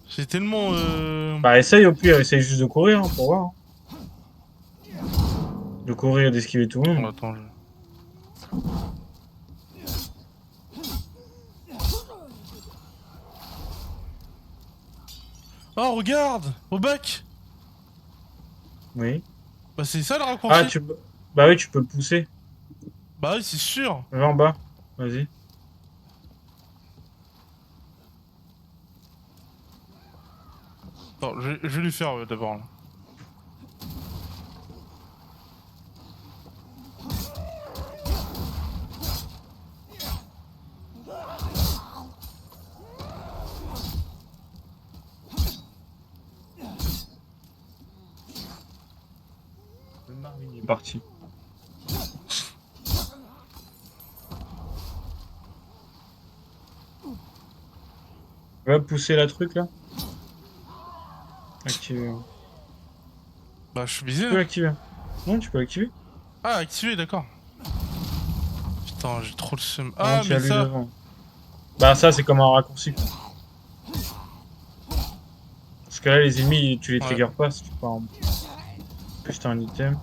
C'est tellement. Bah essaye au pire, essaye juste de courir hein, pour voir. Hein. De courir et d'esquiver tout le Oh, monde. attends, je... Oh, regarde! Au bac! Oui. Bah, c'est ça le Ah raccourci? tu peux. Bah oui, tu peux le pousser. Bah, oui, c'est sûr! Va en bas. Vas-y. Attends, je vais lui faire d'abord là. Le Marvin est parti. Va pousser la truc là. Activer. Bah, je suis Tu visé peux là. l'activer. Non, tu peux l'activer. Ah, activé, d'accord. Putain, j'ai trop le seum. Avant Ah, qu'il y mais a lui ça! devant. Bah ça c'est comme un raccourci. Quoi. Parce que là les ennemis tu les Ouais. triggers pas si tu pars en... Plus t'as un item.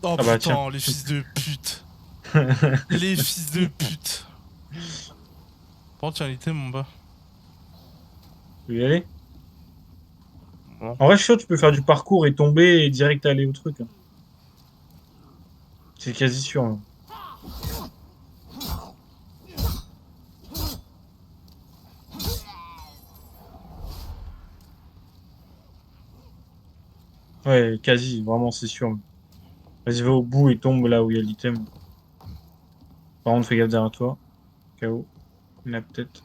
Oh Ah bah tiens. putain, les fils de pute! Les fils de pute! Bon, tiens, l'item en bas. Tu veux y aller? Bon. En vrai je suis sûr que tu peux faire du parcours et tomber et direct aller au truc. Hein. C'est quasi sûr. Hein. Ouais, quasi, vraiment c'est sûr. Vas-y va au bout et tombe là où il y a l'item. Par contre fais gaffe derrière toi. KO. Il y en a peut-être.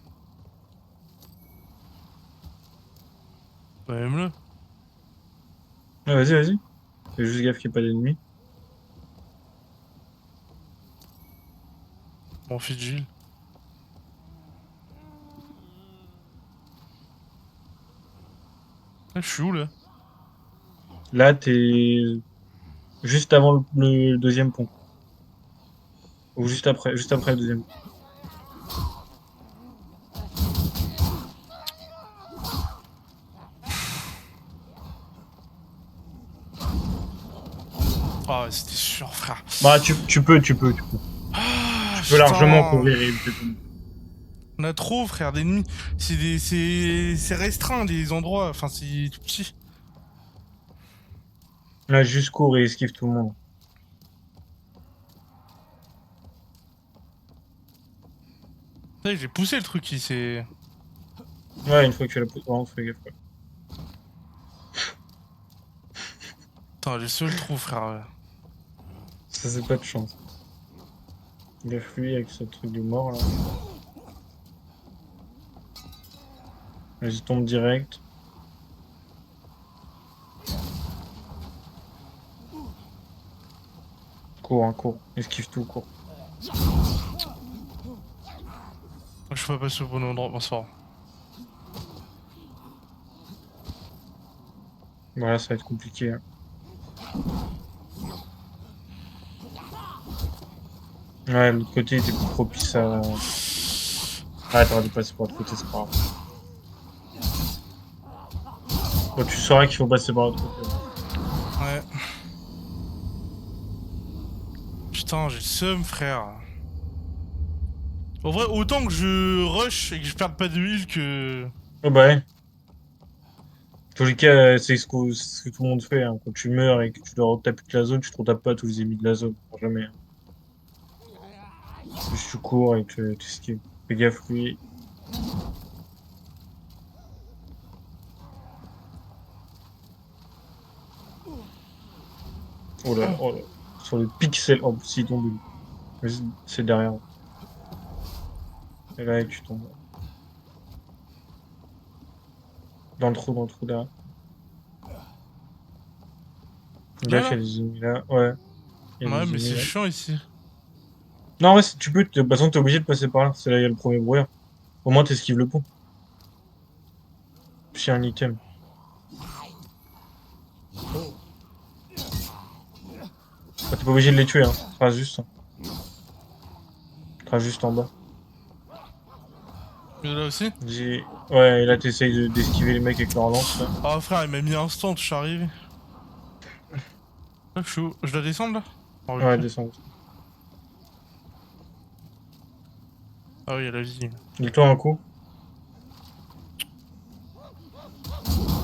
Bah, même le. Ouais, vas-y, vas-y. Fais juste gaffe qu'il n'y ait pas d'ennemis. Bon, fit Gilles. Ah, je suis où là? Là, t'es juste avant le deuxième pont. Ou juste après le deuxième. Ah, ouais, c'était sûr, frère. Bah, tu peux. Tu Ah, peux largement putain! courir et éviter tout. On a trop, frère, d'ennemis. C'est restreint, les endroits. Enfin, c'est tout petit. Là, juste cours et esquive tout le monde. Ça y est, j'ai poussé le truc ici. Ouais, une fois que tu l'as poussé, vraiment, fais gaffe. Ouais. Putain, j'ai seul trou, frère. Ça, c'est pas de chance. Gaffe lui avec ce truc de mort là. Vas-y, tombe direct. Cours, hein, cours. Esquive tout, cours. Je suis pas passé au bon endroit, bonsoir. Voilà, ça va être compliqué. Hein. Ouais, l'autre côté était plus propice Ah, t'aurais dû passer par l'autre côté, c'est pas grave. Bon, tu sauras qu'il faut passer par l'autre côté. Ouais. Putain, j'ai le seum, frère. En vrai, autant que je rush et que je perde pas de heal que... Oh bah ouais. En tous les cas, c'est ce que tout le monde fait. Hein. Quand tu meurs et que tu dois retaper toute la zone, tu te retapes pas tous les ennemis de la zone. Jamais. Hein. Juste tu cours et tu esquives. Fais gaffe, lui. Oh là là, oh là. Sur le pixel. Oh, si, il tombe. Lui. Vas-y, c'est derrière. Et là, tu tombes. Dans le trou derrière. Là, Gaffe, il y là. a des ennemis là. Ouais, il y a Ouais, des mais ennemis c'est là. chiant ici. Non, ouais, si tu peux. De toute façon, t'es obligé de passer par là. C'est là, il y a le premier brouillard. Au moins, t'esquives le pont. Puis, il y a un item. Bah, t'es pas obligé de les tuer, hein. Tu seras juste, hein. Tu seras juste en bas. Mais là aussi. Ouais, et là, t'essayes d'esquiver les mecs avec leur lance, là. Ah, frère, il m'a mis instant, je suis arrivé. Là, je suis où? Je dois descendre, là? Oh, Ouais, ok. descends. Ah oui, il y a la vie. Dis-toi un coup.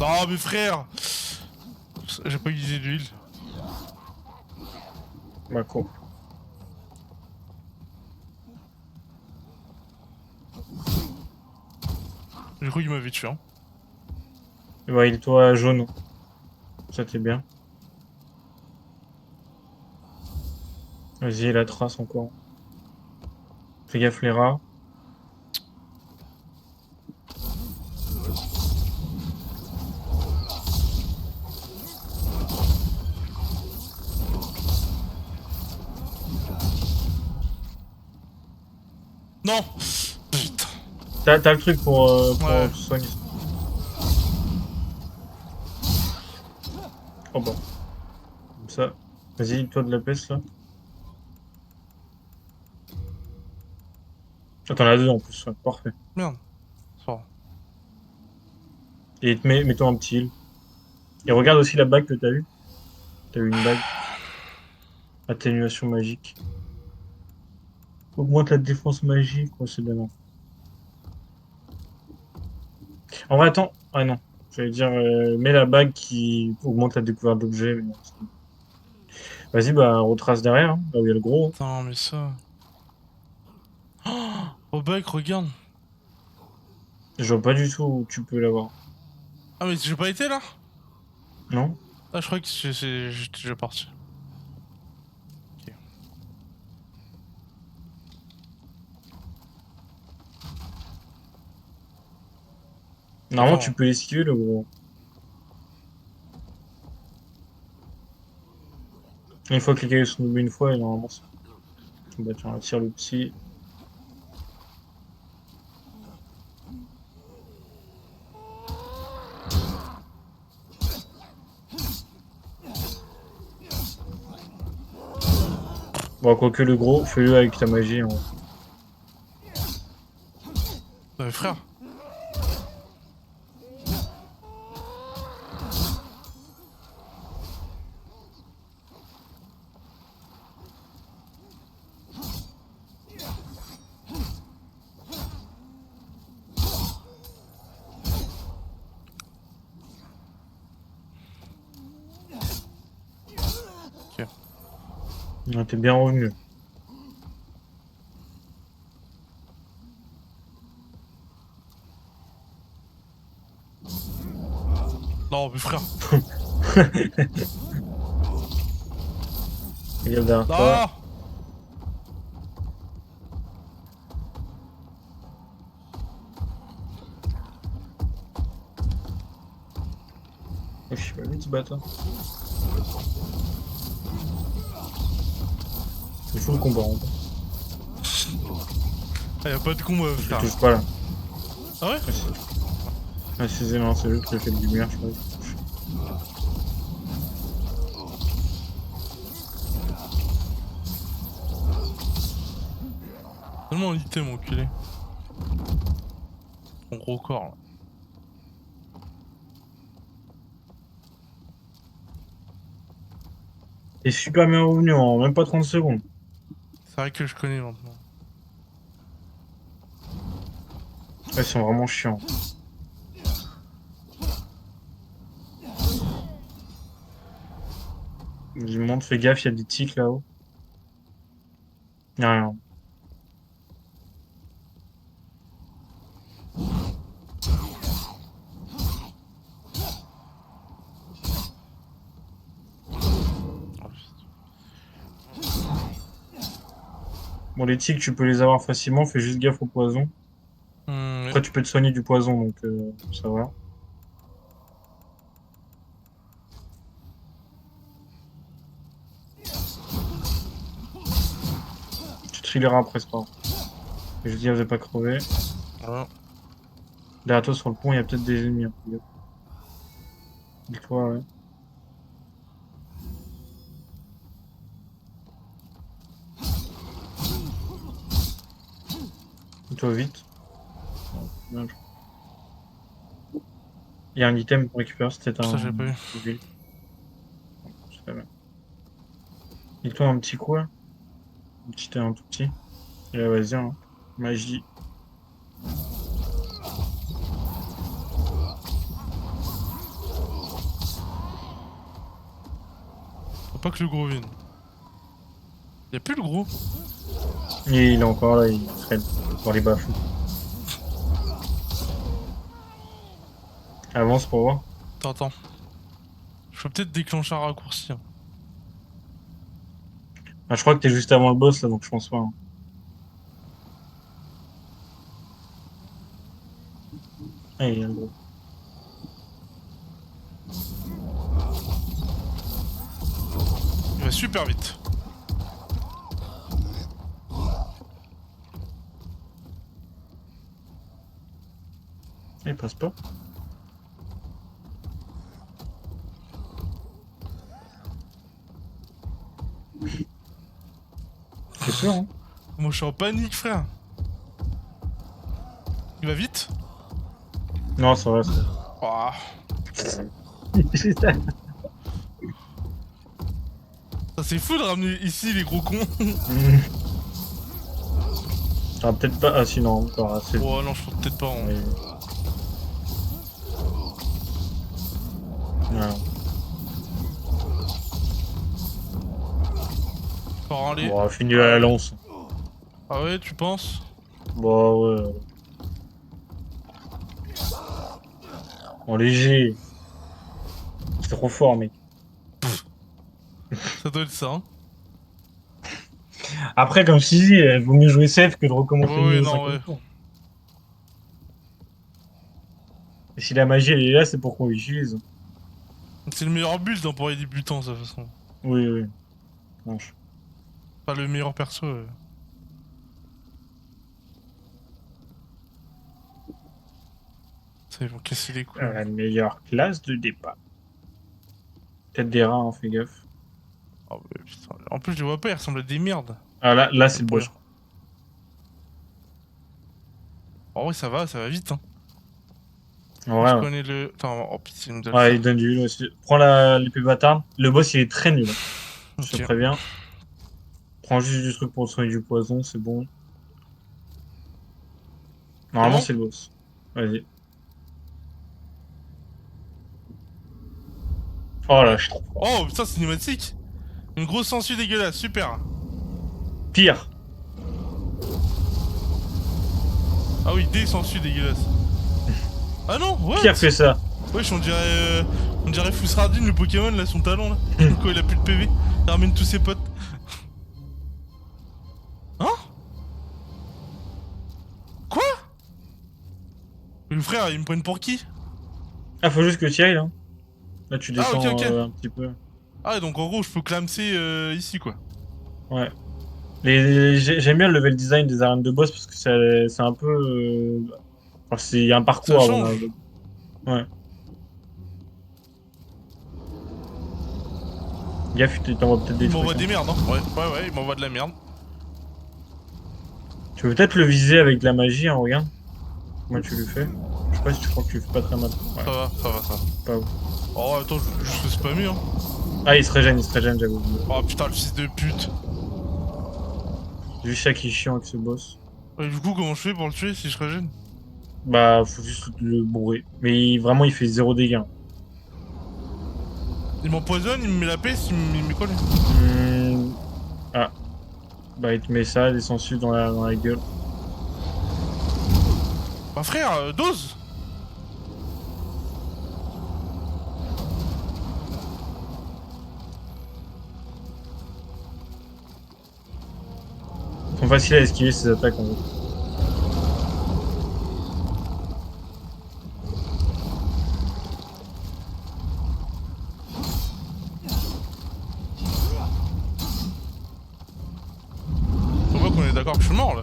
Non, mais frère! J'ai pas utilisé d'huile. Bah, cours. Du coup, il m'avait tué, hein. Et bah, il est toi jaune. Ça, t'es bien. Vas-y, la trace encore. Fais gaffe, les rats. Non! Putain. T'as le truc pour Ouais. te soigner. Oh, bah. Comme ça. Vas-y, toi de la peste, là. Ah, t'en as deux en plus, ouais. Parfait. Merde. C'est pas grave. Et mets-toi un petit heal. Et regarde aussi la bague que t'as eue. T'as eu une bague. Atténuation magique. Augmente la défense magique. Ouais, c'est bien. En vrai, attends. Ah non. J'allais dire, mets la bague qui augmente la découverte d'objets. Mais... Vas-y, bah, retrace derrière, hein, là où il y a le gros. Hein. Putain, mais ça... Oh, Buck, regarde. Je vois pas du tout où tu peux l'avoir. Ah, mais j'ai pas été, là? Non? Ah, je crois que j'étais déjà parti. Ok. Normalement, tu Attends. peux l'esquiver, le gros. Une fois que les cailloux sont tombés une fois, et normalement, c'est... Bah, tiens, on tire le petit. Bon, quoique le gros, fais-le avec ta magie. Hein. Frère. Ok. Ah, t'es bien revenu. Non, mais frère. Regarde derrière toi. Non! Oh, je sais pas, lui, ce bâtard. Il faut le combat en bas. Ah, y'a pas de combat, Je le frère. touche pas là. Ah ouais? Ah, c'est non, c'est lui qui a fait de lumière, je crois. Tellement un item, enculé. Son gros corps là. Et super bien revenu en même pas 30 secondes. C'est vrai que je connais maintenant. Ouais, ils sont vraiment chiants. Je me montre, fais gaffe, il y a des tics là-haut. Y'a rien. Bon, les tics, tu peux les avoir facilement, fais juste gaffe au poison. Ouais. Après, tu peux te soigner du poison, donc ça va. Tu trilleras après, c'est pas grave. Je dis, elle veut pas crever. Voilà. Derrière toi, sur le pont, il y a peut-être des ennemis. Hein. Dis-toi, ouais. Dis-toi vite. Bien joué. Il y a un item pour récupérer, c'était Ça, un j'ai pas eu. ville. C'est pas bien. Dis-toi un petit coup, là. Un tout petit. Et là, vas-y, hein. Magie. Faut pas que le gros vienne. Y'a plus le gros. Et il est encore là, il traîne dans les bas-fonds. Avance pour voir. Attends. Je peux peut-être déclencher un raccourci. Hein. Ah, je crois que t'es juste avant le boss, là, donc je pense pas. Hein. Ah, il y a le gros. Il va super vite. Il passe pas. C'est sûr, hein. Moi je suis en panique, frère. Il va vite. Non, ça va, ça Ouah. va. Ça c'est fou de ramener ici les gros cons. Ah, peut-être pas. Ah, sinon, encore assez. Oh non, je crois peut-être pas. Hein. Mais... Ouais. Faut aller. Bon, on va finir à la lance. Ah ouais, tu penses? Bon, ouais. En léger. C'est trop fort, mec. Ça doit être ça. Hein. Après, comme je te dis, il vaut mieux jouer safe que de recommencer Ouais, le ouais, niveau non, 50 ouais. fois. Et si la magie elle est là, c'est pour qu'on l'utilise. C'est le meilleur build hein, pour les débutants, de toute façon. Oui, oui. Franche. Pas le meilleur perso. Ça, ils vont casser les couilles. La meilleure classe de départ. Peut-être des rats, hein, fais gaffe. Oh, mais putain. En plus, je les vois pas, ils ressemblent à des merdes. Ah, là c'est le boss. Oh, ouais, ça va vite. Hein. En vrai, Je ouais. connais le. Attends, oh putain, il me donne Ouais, ça. il donne du heal aussi. Prends l'épée bâtarde. Le boss, il est très nul. Je te Ok. préviens. Prends juste du truc pour soigner du poison, c'est bon. Normalement, Bon. c'est le boss. Vas-y. Oh là, je suis trop fort. Oh putain, cinématique. Une grosse sangsue dégueulasse, super. Pire. Ah oui, des sangsues dégueulasses. Ah non, what? Pire que ça. Wesh, on dirait Fusradine, le Pokémon, là, son talon, là. Quand il a plus de PV, il ramène tous ses potes. Hein? Quoi? Mais le frère, ils me prennent pour qui? Ah, faut juste que tu y ailles, là. Là, tu Ah, descends ok, ok. un petit peu. Ah, donc en gros, je peux clamser ici, quoi. Ouais. J'aime bien le level design des arènes de boss parce que c'est un peu. Enfin, il y a un Ça parcours avant change. d'arriver. Ouais. Gaffe, il t'envoie peut-être des Il trucs. m'envoie Hein. des merdes, hein. Ouais, il m'envoie de la merde. Tu peux peut-être le viser avec de la magie, hein, regarde. Comment tu le fais. sais pas si tu crois que tu fais pas très mal. Ouais, Ça va, ça va, ça va. pas ouf. Oh, attends, je fais spammer, hein. Ah, il se régène, j'avais oublié. Oh putain, le fils de pute. J'ai vu ça qui est chiant avec ce boss. Et du coup, comment je fais pour le tuer si je régène? Bah, faut juste le bourrer. Mais vraiment, il fait 0 dégâts. Il m'empoisonne, il me met la peste, il me met quoi lui? Hmm. Ah, bah, il te met ça, des sangsues dans la gueule. Bah frère, dose! Ils sont faciles à esquiver ces attaques en fait. Faut pas qu'on est d'accord que je suis mort là.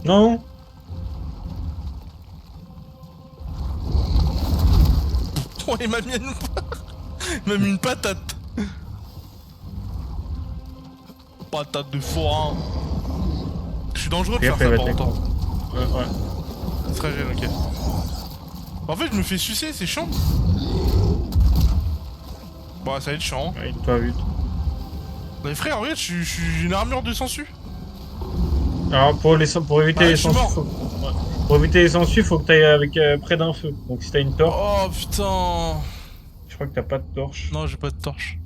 Non! Oh, il m'a mis il m'a mis une patate. Patate de forain. Je suis dangereux de Fais faire gaffe, ça elle par va longtemps. Ouais. C'est très gênant, ok. En fait, je me fais sucer, c'est chiant. Bon, ça va être chiant. Ouais, il doit vite. Mais frère, regarde, j'ai une armure de sangsues. Alors, pour éviter Bah, les je suis sangsues, mort. pour éviter les sangsues, faut que t'ailles avec près d'un feu. Donc, si t'as une torche, Oh putain. je crois que t'as pas de torche. Non, j'ai pas de torche.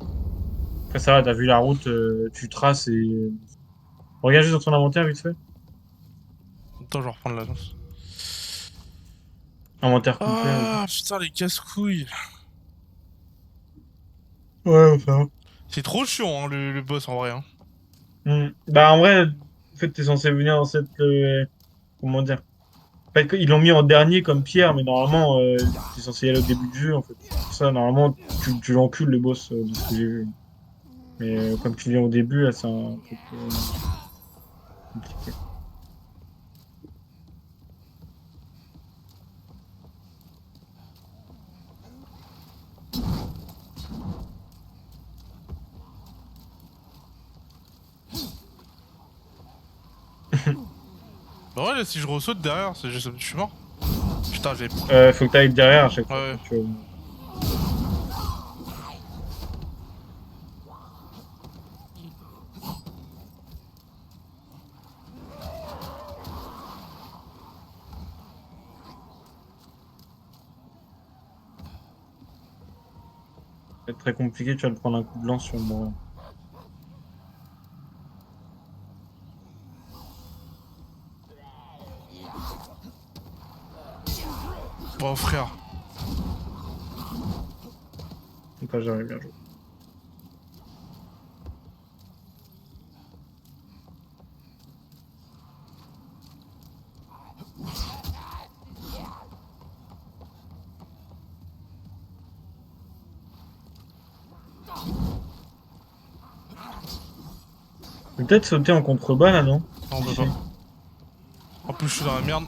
Après, ça va, t'as vu la route, tu traces et. Regarde juste dans ton inventaire, vite fait. Attends, je vais reprendre l'agence. Inventaire complet. Ah putain, les casse-couilles. Ouais, ça va. C'est trop chiant, hein, le boss en vrai. Hein. Bah, en vrai, en fait, t'es censé venir dans cette. Comment dire? En fait, ils l'ont mis en dernier comme pierre, mais normalement, t'es censé y aller au début du jeu, en fait. Pour ça, normalement, tu l'encules le boss, de ce que j'ai vu. Mais comme tu viens au début, là, c'est un peu compliqué. Bah ouais, là, si je ressaute derrière, je suis mort. Putain, j'ai... Faut que t'ailles derrière à chaque fois. Ouais. Tu vois. Ça va être très compliqué, tu vas te prendre un coup de lance sur le moment. Oh frère. Pas j'arrive bien joué. Peut-être sauter en contrebas là, non? Non, on peut pas. En plus, je suis dans la merde.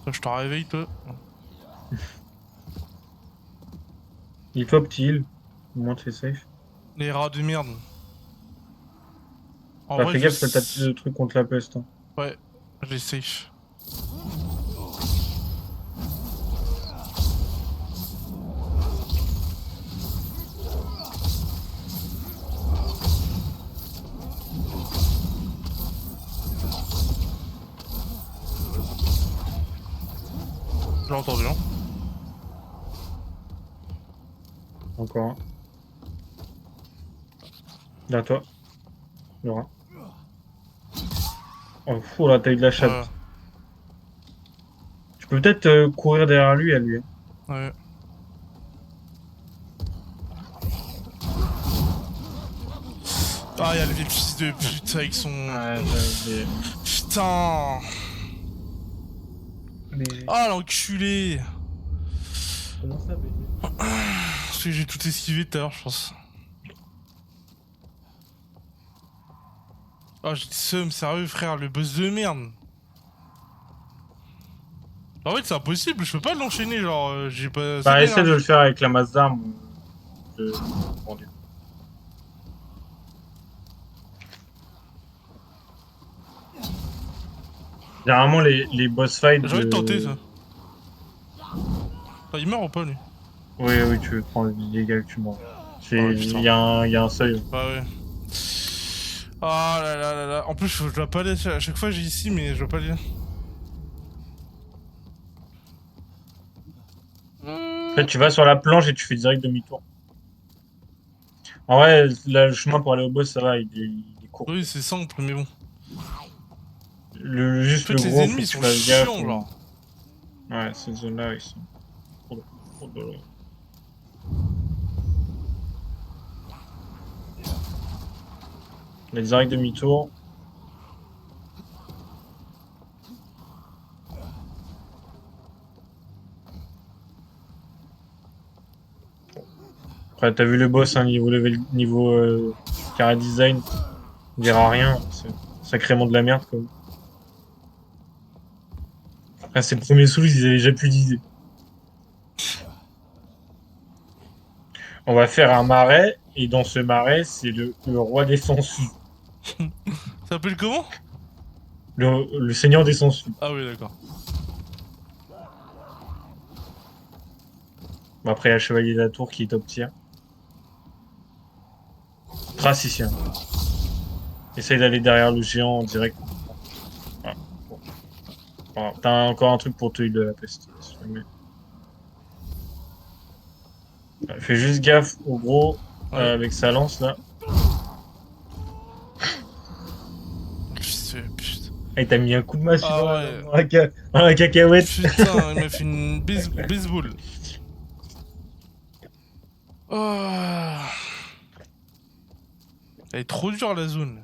Toi, je t'en réveille, toi. Il faut petit heal. Au moins tu es safe. Les rats de merde. En Bah, vrai, fais gaffe, t'as le truc contre la peste. Hein. Ouais, je les safe. J'ai entendu, hein. Encore un. Derrière toi. Laura. Oh, fou, là, t'as eu de la chatte. Ouais. Tu peux peut-être courir derrière lui à lui. Hein. Ouais. Ah, y'a le vieux fils de pute avec son... Ouais, Putain. mais... Ah, l'enculé. Comment ça, bébé? Parce que j'ai tout esquivé tout à l'heure, je pense. Ah, j'ai seum, sérieux, frère, le boss de merde. En fait, c'est impossible, je peux pas l'enchaîner, genre, j'ai pas... Bah, c'est essaie de d'énergie. le faire avec la masse d'armes. De... comment dire. Généralement, les boss fights. J'ai envie de tenter ça. Ah, il meurt ou pas lui? Oui, oui, tu prends les dégâts que tu manges. Oh, putain. Il y a un seuil. Bah ouais. Ah là là là là. En plus, je dois pas aller. À chaque fois, j'ai ici, mais je dois pas aller. En fait, tu vas sur la planche et tu fais direct demi-tour. En vrai, là, le chemin pour aller au boss, ça va, il est court. Oui, c'est simple, mais bon. En Juste le fait, les gros, faut ennemis que tu sont fasses gaffe. chiants, genre. Ouais, ces zones-là, ils sont trop de- On est direct demi-tour. Après, t'as vu le boss, hein, niveau cara design, on dira rien. C'est sacrément de la merde, quoi. Après, c'est le premier Souls, ils avaient déjà plus d'idées. On va faire un marais, et dans ce marais, c'est le roi des sangsues. Ça s'appelle comment? Le seigneur des sangsues. Ah oui, d'accord. Bon, après, il y a le chevalier de la tour qui est top tier. Tracicien. Essaye d'aller derrière le géant en direct. Voilà. Bon. Voilà. T'as encore un truc pour te heal de la peste. Si jamais. Ouais, fais juste gaffe au gros Ouais. avec sa lance là. Putain. Et t'as mis un coup de masse Ah dans ouais. dans la cacahuète. Putain, il m'a fait une baseball. Oh. Elle est trop dure la zone.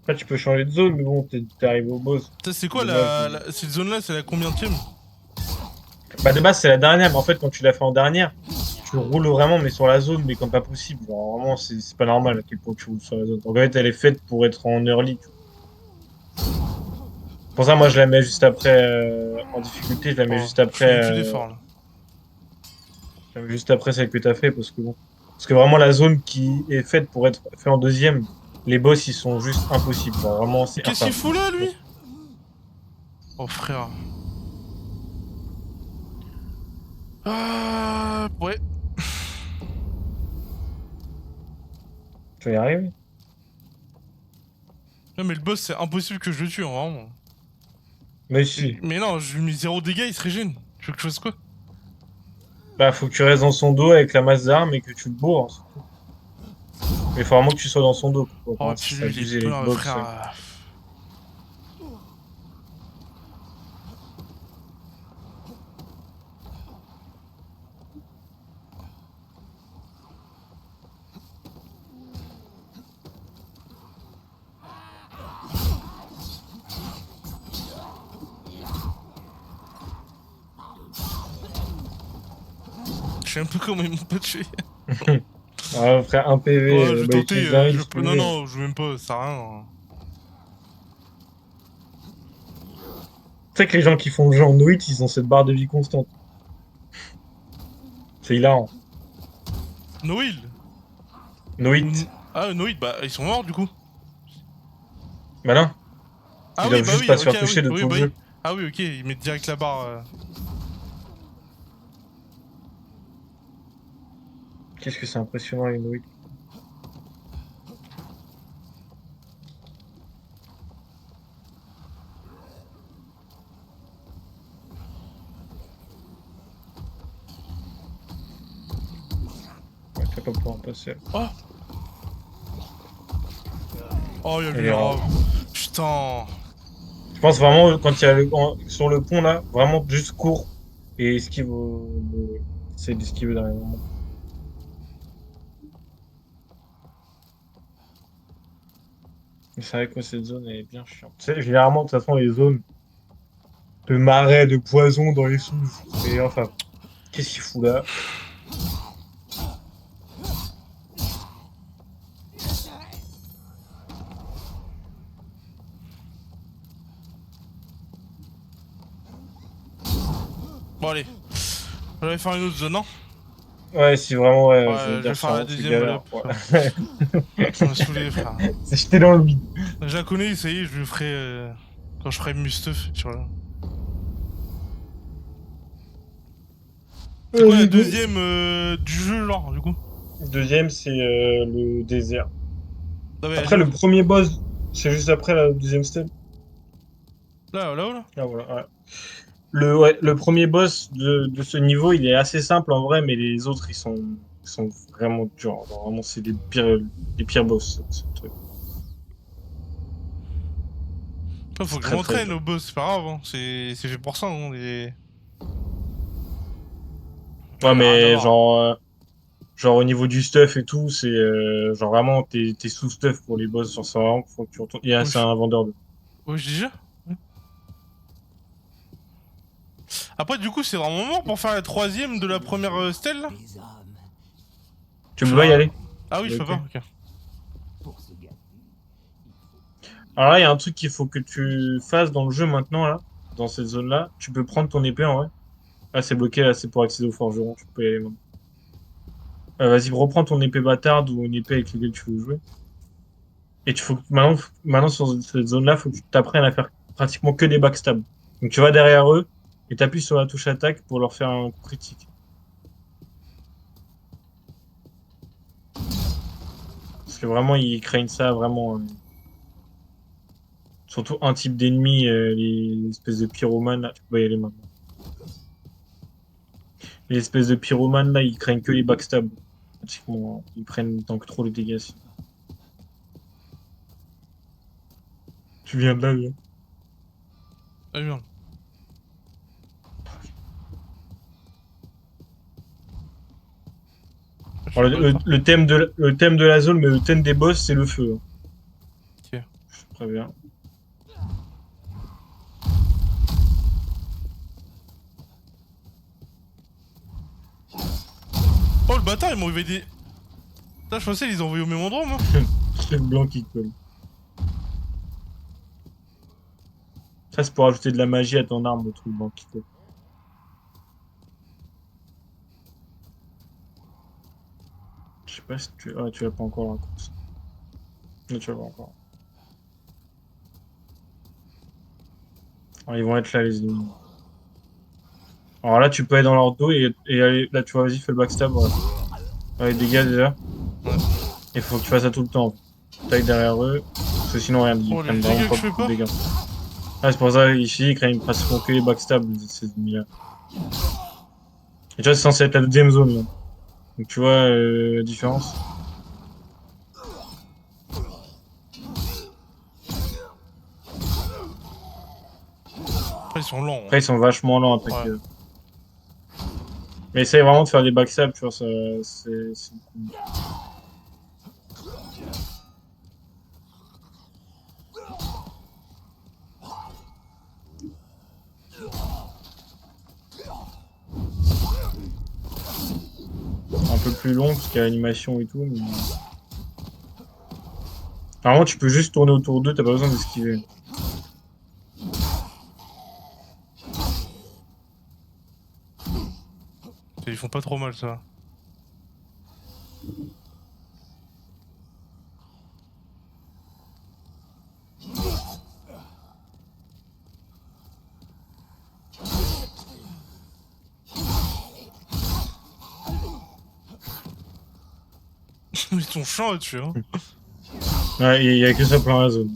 Après, tu peux changer de zone, mais bon, t'es arrivé au boss. Putain, c'est quoi Dommage, cette zone là, c'est la combienième? Bah, de base, c'est la dernière, mais en fait, quand tu l'as fait en dernière, tu roules vraiment, mais sur la zone, mais comme pas possible. Genre, vraiment, c'est pas normal à quel point tu roules sur la zone. En fait, elle est faite pour être en early. Pour ça, moi, je la mets juste après, en difficulté, je la mets Oh, juste je fais même plus d'efforts là. juste après celle que t'as fait, parce que bon. Parce que vraiment, la zone qui est faite pour être fait en deuxième, les boss, ils sont juste impossibles. Genre, vraiment, c'est Qu'est-ce qu'il infâme. fout là, lui? Oh frère. Ah ouais. Tu vas y arriver. Non mais le boss c'est impossible que je le tue, hein, vraiment. Mais si. Mais non, je lui ai mis 0 dégâts, il se régène. Tu veux que je fasse quoi? Bah, faut que tu restes dans son dos avec la masse d'armes et que tu le bourres, hein, c'est tout. Mais faut vraiment que tu sois dans son dos, quoi. Oh Vraiment, puis c'est lui il est abusé, les plein, box. frère. Je sais un peu comment ils m'ont pas tué. Ah, frère, un PV, Ouais, je vais bah, tenter. utilise un, il Je se peux... Non, PV. non, je veux même pas, ça sert à rien. Tu sais que les gens qui font le jeu en no hit, ils ont cette barre de vie constante. C'est hilarant. Noil. No hit. Ah, Noid, bah ils sont morts du coup. Bah non, Ah ils oui, doivent bah juste oui, pas se ok, faire ah oui, toucher de oui, tout le bah oui. jeu. Ah oui, ok, ils mettent direct la barre. Qu'est-ce que c'est impressionnant les no hit. Ouais, tu vas pas pouvoir en passer. Oh. Oh, il y a le Elle est rare. Mira. Putain. Je pense vraiment, quand il y a sur le pont là, vraiment juste cours et esquive c'est d'esquiver derrière. Mais c'est vrai que cette zone elle est bien chiante. Tu sais, généralement, de toute façon, les zones de marais, de poison dans les sous. Et enfin, qu'est-ce qu'il fout là? Bon, allez. Je vais faire une autre zone, non? Ouais, si vraiment, ouais, je Ouais, veux je vais dire, faire la c'est deuxième, allez galère. hop. Ouais. Ça m'a saoulé, frère. C'est jeté dans le vide. Je la connais, ça y est, je lui ferai. Quand je ferai Musteuf, tu vois. C'est quoi la deuxième du jeu, genre, du coup? Deuxième, c'est le désert. Non, mais Après, le premier boss, c'est juste après la deuxième step. là, là. Ah, voilà, ouais. Le premier boss de ce niveau, il est assez simple en vrai, mais les autres, ils sont vraiment durs. Genre, vraiment, c'est les pires boss, ce truc. Après, faut C'est que je très très m'entraîne dur. au boss, c'est pas grave, hein. C'est fait pour ça, hein, les... Ouais, Rien à mais voir. genre au niveau du stuff et tout, c'est genre vraiment, t'es sous stuff pour les boss. Genre, c'est vraiment, faut que tu retournes. C'est Wesh. un vendeur de. Wesh, déjà? Ouais. Après, du coup, c'est vraiment mort pour faire la troisième de la première stèle, là? Des hommes Tu Je peux fais pas y un- aller? Ah oui, je peux Ok. pas, ok. pour se gâter. Alors là, il y a un truc qu'il faut que tu fasses dans le jeu maintenant, là, dans cette zone-là. Tu peux prendre ton épée en vrai. Ah, c'est bloqué, là, c'est pour accéder au forgeron. Tu peux y aller maintenant. Vas-y, reprends ton épée bâtarde ou une épée avec laquelle tu veux jouer. Et maintenant sur cette zone-là, faut que tu t'apprennes à faire pratiquement que des backstabs. Donc tu vas derrière eux et t'appuies sur la touche attaque pour leur faire un coup critique. Parce que vraiment, ils craignent ça vraiment. Surtout un type d'ennemi, les espèces de pyromanes, là, tu peux pas y aller maintenant. Les espèces de pyromanes, là, ils craignent que les backstabs. Pratiquement, ils prennent tant que trop les dégâts. Tu viens de là, viens. Ah, merde. Je Alors, suis bâtard. le thème de la zone, mais le thème des boss, c'est le feu, hein. Ok. Je préviens. Oh, le bâtard, ils m'ont envoyé des... Putain, je pensais qu'ils les ont envoyés au même endroit, moi. C'est le blanc qui colle. Ça, c'est pour ajouter de la magie à ton arme, le truc blanc qui colle. Je sais pas si tu... Ah, tu l'as pas encore, la course. Non, tu l'as pas encore. Alors, ils vont être là, les ennemis. Alors là, tu peux aller dans leur dos et aller... Là, tu vois, vas-y, fais le backstab, voilà. Ouais, les dégâts, déjà. Ouais. Il faut que tu fasses ça tout le temps. Taille derrière eux. Parce que sinon, rien, ils Oh, les prennent vraiment dégâts pas que je fais beaucoup de pas. dégâts. Ah, c'est pour ça, ici, ils craignent pratiquement que les backstabs, ces ennemis-là. Et tu vois, c'est censé être la deuxième zone, là. Donc, tu vois la différence. Après, ils sont lents, hein. Après, ils sont vachement lents à Ouais. attaquer. Mais essaye vraiment de faire des backstabs, tu vois, ça, c'est cool. Un peu plus long, parce qu'il y a l'animation et tout, mais... Normalement, tu peux juste tourner autour d'eux, t'as pas besoin d'esquiver. Ils font pas trop mal, ça. Ils sont chiants là-dessus, hein. Ouais, il y a que ça plein la zone.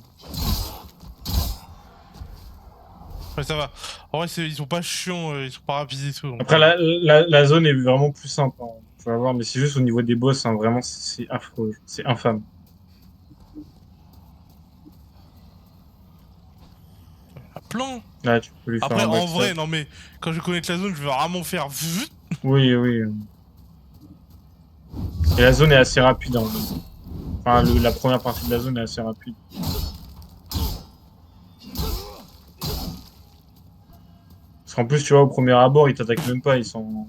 Ouais, ça va. En vrai, ils sont pas chiants, ils sont pas rapides et tout. Donc, Après, la zone est vraiment plus simple, hein. Tu vas voir, mais c'est juste au niveau des boss, hein, vraiment, c'est affreux. C'est infâme. à plein. Là, tu peux lui faire Après, un en vrai, backstab. non mais, quand je connais la zone, je vais vraiment faire... Oui, oui. Et la zone est assez rapide, hein. Enfin, la première partie de la zone est assez rapide. Parce qu'en plus, tu vois, au premier abord, ils t'attaquent même pas, ils sont...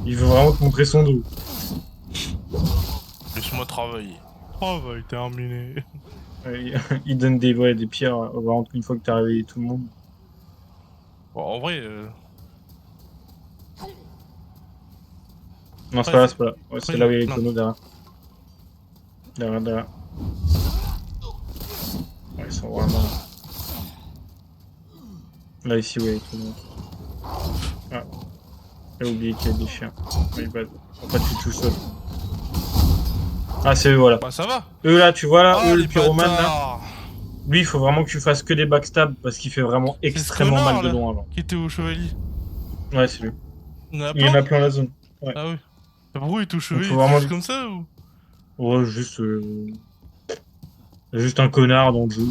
Il veut vraiment te montrer son dos. Laisse-moi travailler. Travail terminé. Il donne ouais, des pierres, vraiment, une fois que t'as réveillé tout le monde. Bon, en vrai, Non, c'est après, pas là, c'est pas là. Ouais, après, c'est il y là en où a il y a les plein. tonneaux derrière. Derrière. Ouais, ils sont vraiment... Là, ici, oui, tout le monde. Ah, j'ai oublié qu'il y a des chiens. My bad. En fait, je suis tout seul. Ah, c'est eux, voilà. Bah ça va. Eux, là, tu vois, là, Ah eux, le les pyromane, là. bâtards. Lui, il faut vraiment que tu fasses que des backstabs parce qu'il fait vraiment C'est ce extrêmement mal connard de là loin, alors. qui était au chevalier. Ouais, c'est lui. Il y en a Il y en plein? a plein la zone. Ouais. Ah oui. Et pourquoi il est au Donc, chevalier? faut Il était vraiment. juste comme ça ou? Ouais, juste un connard dans le jeu.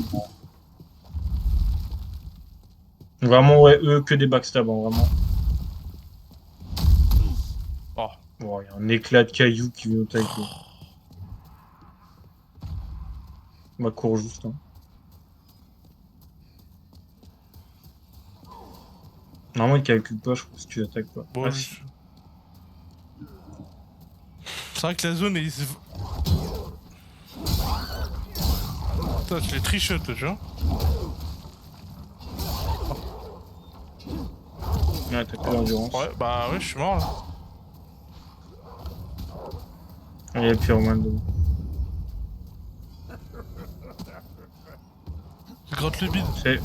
Vraiment, ouais, eux, que des backstabs, hein, vraiment. Oh. Bon, il y a un éclat de cailloux qui vient au taquet. Ma cour juste, hein. Normalement, il calcule pas, je crois, si tu attaques pas. Bon, Ah, lui, si. c'est vrai que la zone est. Putain, je l'ai trichote, tu vois. Ouais, t'as que l'endurance. Ouais, bah ouais, je suis mort là. Ah, il y a le pyromane dedans. Je gratte le bide. C'est.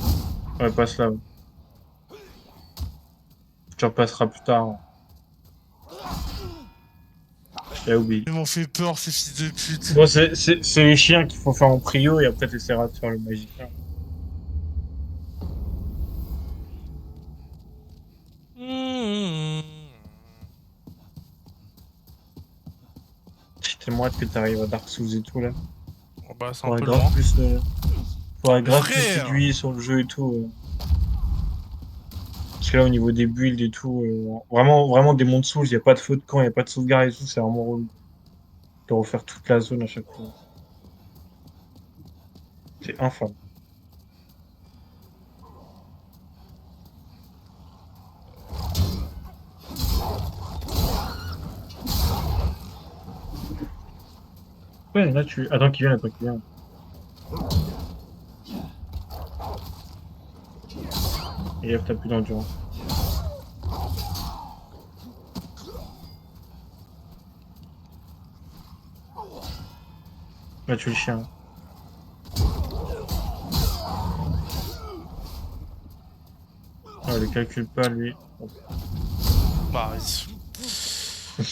Ouais, passe là. Ouais. Tu repasseras plus tard. J'ai oublié. Ils m'ont fait peur, ces fils de pute. Bon, c'est les chiens qu'il faut faire en prio et après t'essaieras de faire le magicien. Mmh. J'ai tellement hâte que t'arrives à Dark Souls et tout là. Oh, bah, c'est un Faudrait peu grave loin. plus, Oh, faudrait mais grave plus frère! t'aiguiller sur le jeu et tout. Parce que là, au niveau des builds et tout, vraiment, vraiment des mondes Souls, il n'y a pas de feu de camp, il n'y a pas de sauvegarde et tout, c'est vraiment relou de refaire toute la zone à chaque fois. C'est infâme. Ouais, là, tu. Attends qu'il vienne, attends qu'il vienne. Et hop, t'as plus d'endurance. Là, tu es le chien. Ah, il calcule pas, lui. Bah, oh,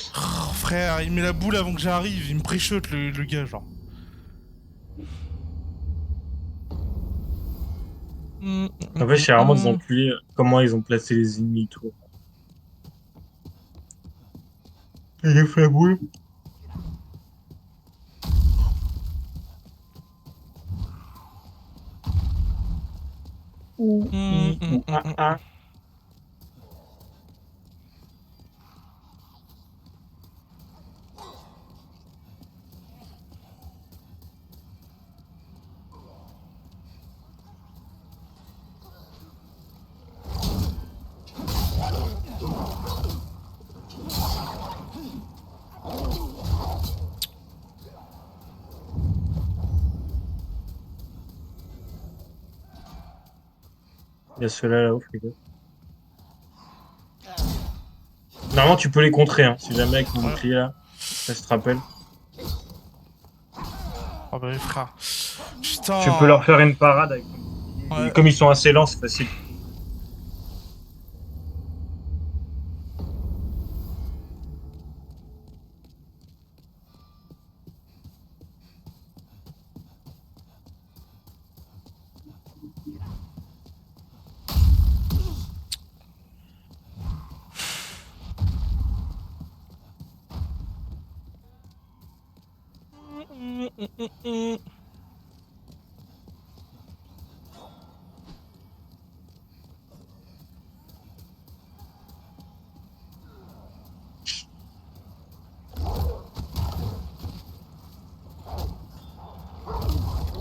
frère, il met la boule avant que j'arrive, il me préchote le gars, genre. En fait, c'est vraiment des enculés, comment ils ont placé les ennemis et tout. Il a fait la boule. Ou, I, ou, A, A. Il y a ceux-là là-haut, fais gaffe. Normalement, tu peux les contrer, hein, si jamais avec le Ouais. bouclier là. Ça se te rappelle. Oh bah, frère. Tu peux Putain. leur faire une parade avec ton bouclier. Et Ouais. comme ils sont assez lents, c'est facile.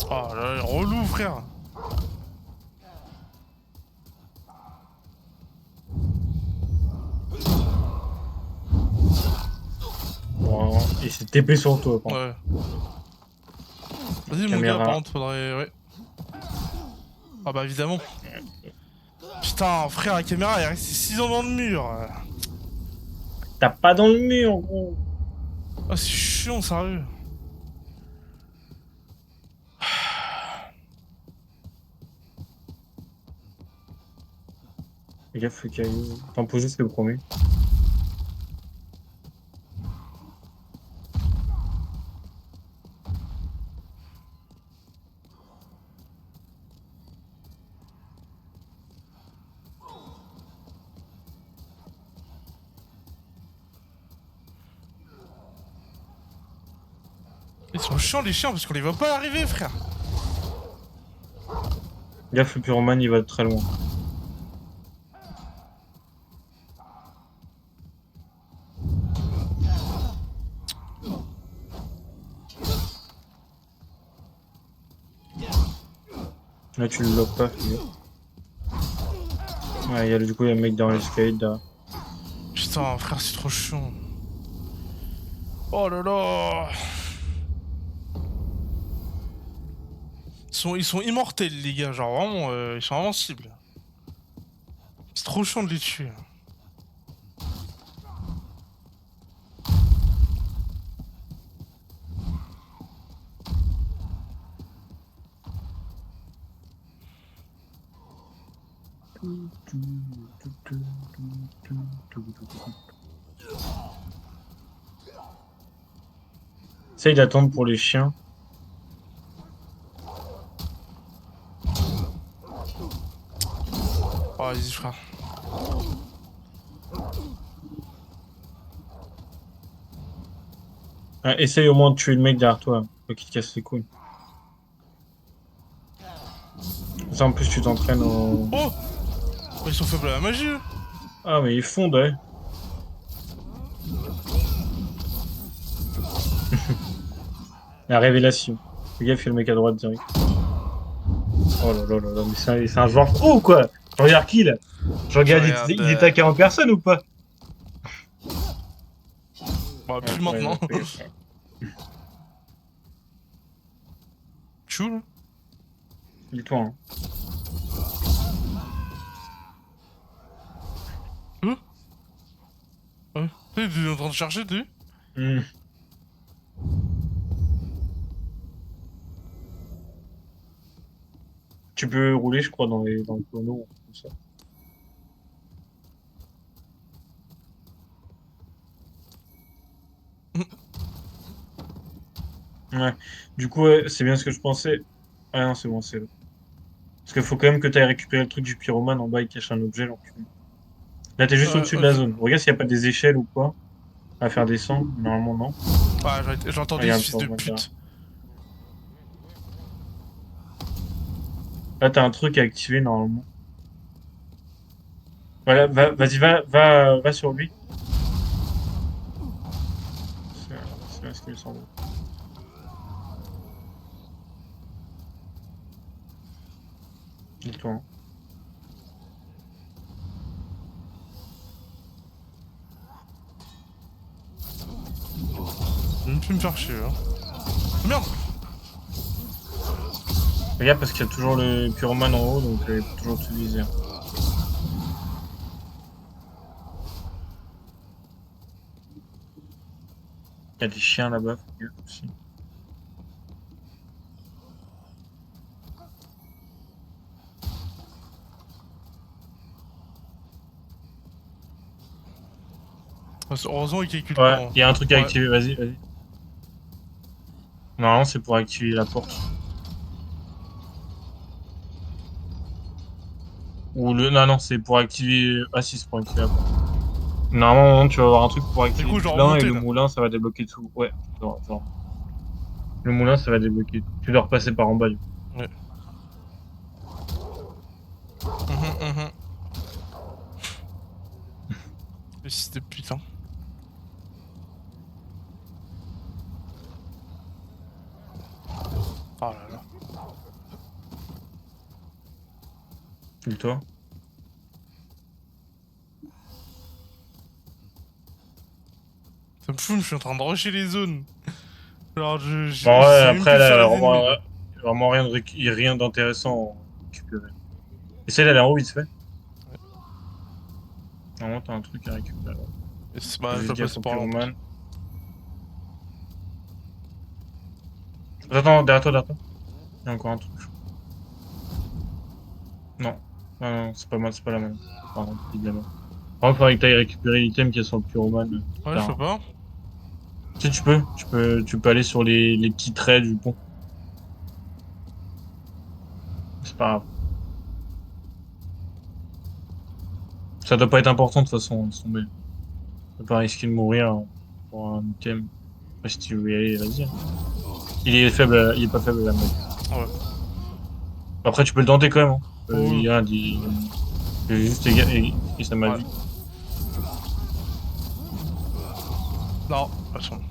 Oh là, relou, frère. Bon, et c'est TP sur toi, par contre. Ouais. Vas-y, mon gars, par Caméra. contre, faudrait. Ouais. Ah bah, évidemment. Putain, frère, la caméra, elle est restée 6 ans dans le mur. T'as pas dans le mur, gros. Ah, c'est chiant, sérieux. Fais gaffe, feu caillou. T'en poses juste le premier. Ils sont chiants les chiens parce qu'on les voit pas arriver, frère. Gaffe, le pyromane, il va très loin. Là, tu le loques pas, fais gaffe. Ouais, du coup, il y a le mec dans l'escalade là. Putain, frère, c'est trop chiant. Oh là là. Ils sont immortels, les gars. Genre, vraiment, ils sont invincibles. C'est trop chiant de les tuer. Essaye d'attendre pour les chiens. Oh, vas-y, frère. Ah, essaye au moins de tuer le mec derrière toi, pas qu'il te casse les couilles. Ça, en plus, tu t'entraînes au... Oh, ils sont faibles à la magie, eux. Ah, mais ils fondent, ouais. La révélation. Le gars, il fait le mec à droite direct. Oh là là là là, mais c'est un joueur pro ou quoi? Je regarde qui là? Je Je regarde, regarde. il est taqué en personne ou pas? Bah, Ouais, plus ouais, maintenant. ouais, ouais. Chou, là. Dis-toi, hein. Hein. Ouais. Tu sais, il est en train de chercher, tu sais. Hmm. Tu peux rouler, je crois, dans le tonneau, comme ça. Ouais. Du coup, ouais, c'est bien ce que je pensais. Ah non, c'est bon, c'est là. Parce qu'il faut quand même que tu ailles récupérer le truc du pyromane en bas, il cache un objet, l'enculé. Là, t'es juste au-dessus de la zone. Regarde s'il n'y a pas des échelles ou quoi à faire descendre. Normalement, non. Ah, j'ai entendu ce Regarde, fils de pute. là, t'as un truc à activer, normalement. Voilà, vas-y, va sur lui. C'est là ce qu'il me semble. Dis-toi, hein. Je vais même plus me faire chier, hein. Merde. Regarde, parce qu'il y a toujours le pyromane en haut, donc il faut toujours te viser, hein. Il y a des chiens là-bas, faut gaffe aussi. Heureusement, il calcule pas. Ouais, Hein. il y a un truc à Ouais. activer, vas-y, vas-y. Normalement, c'est pour activer la porte. Ou le... Non, non, c'est pour activer... Ah si, c'est pour activer la porte. Normalement, tu vas avoir un truc pour Du activer coup, le je dois moulin, et remonter, le là. moulin, ça va débloquer tout. Ouais, genre. Le moulin, ça va débloquer tout. Tu dois repasser par en bas, du coup. Ouais. Mhm. Le fils de putain. Oh là là. Et toi? Ça me fout, je suis en train de rusher les zones. Alors, Bon, je ouais, sais même après, plus faire là, les ennemis, là. vraiment rien rien d'intéressant à récupérer. Essaye d'aller en haut, vite fait. Normalement, t'as un truc à récupérer. Bah, je Juste dois gaffe passer au par là, en plus. pyromane. Attends, derrière toi, derrière toi. Il y a encore un truc. Non. Non, non, c'est pas mal, c'est pas la même. Pardon, évidemment. Par contre, il faudrait que tu ailles récupérer l'item qui est sur le pyromane. Plus Ouais, je tard, peux hein. pas. Tu sais, tu peux aller sur les petits traits du pont. C'est pas grave. Ça doit pas être important de toute façon, laisse tomber. Tu peux pas risquer de mourir pour un item. Après, si tu veux y aller, vas-y, hein. Il est pas faible à la mode. Ouais. Après, tu peux le tenter quand même, hein. Oh, Il a juste et sa ouais. magie. Non, attends.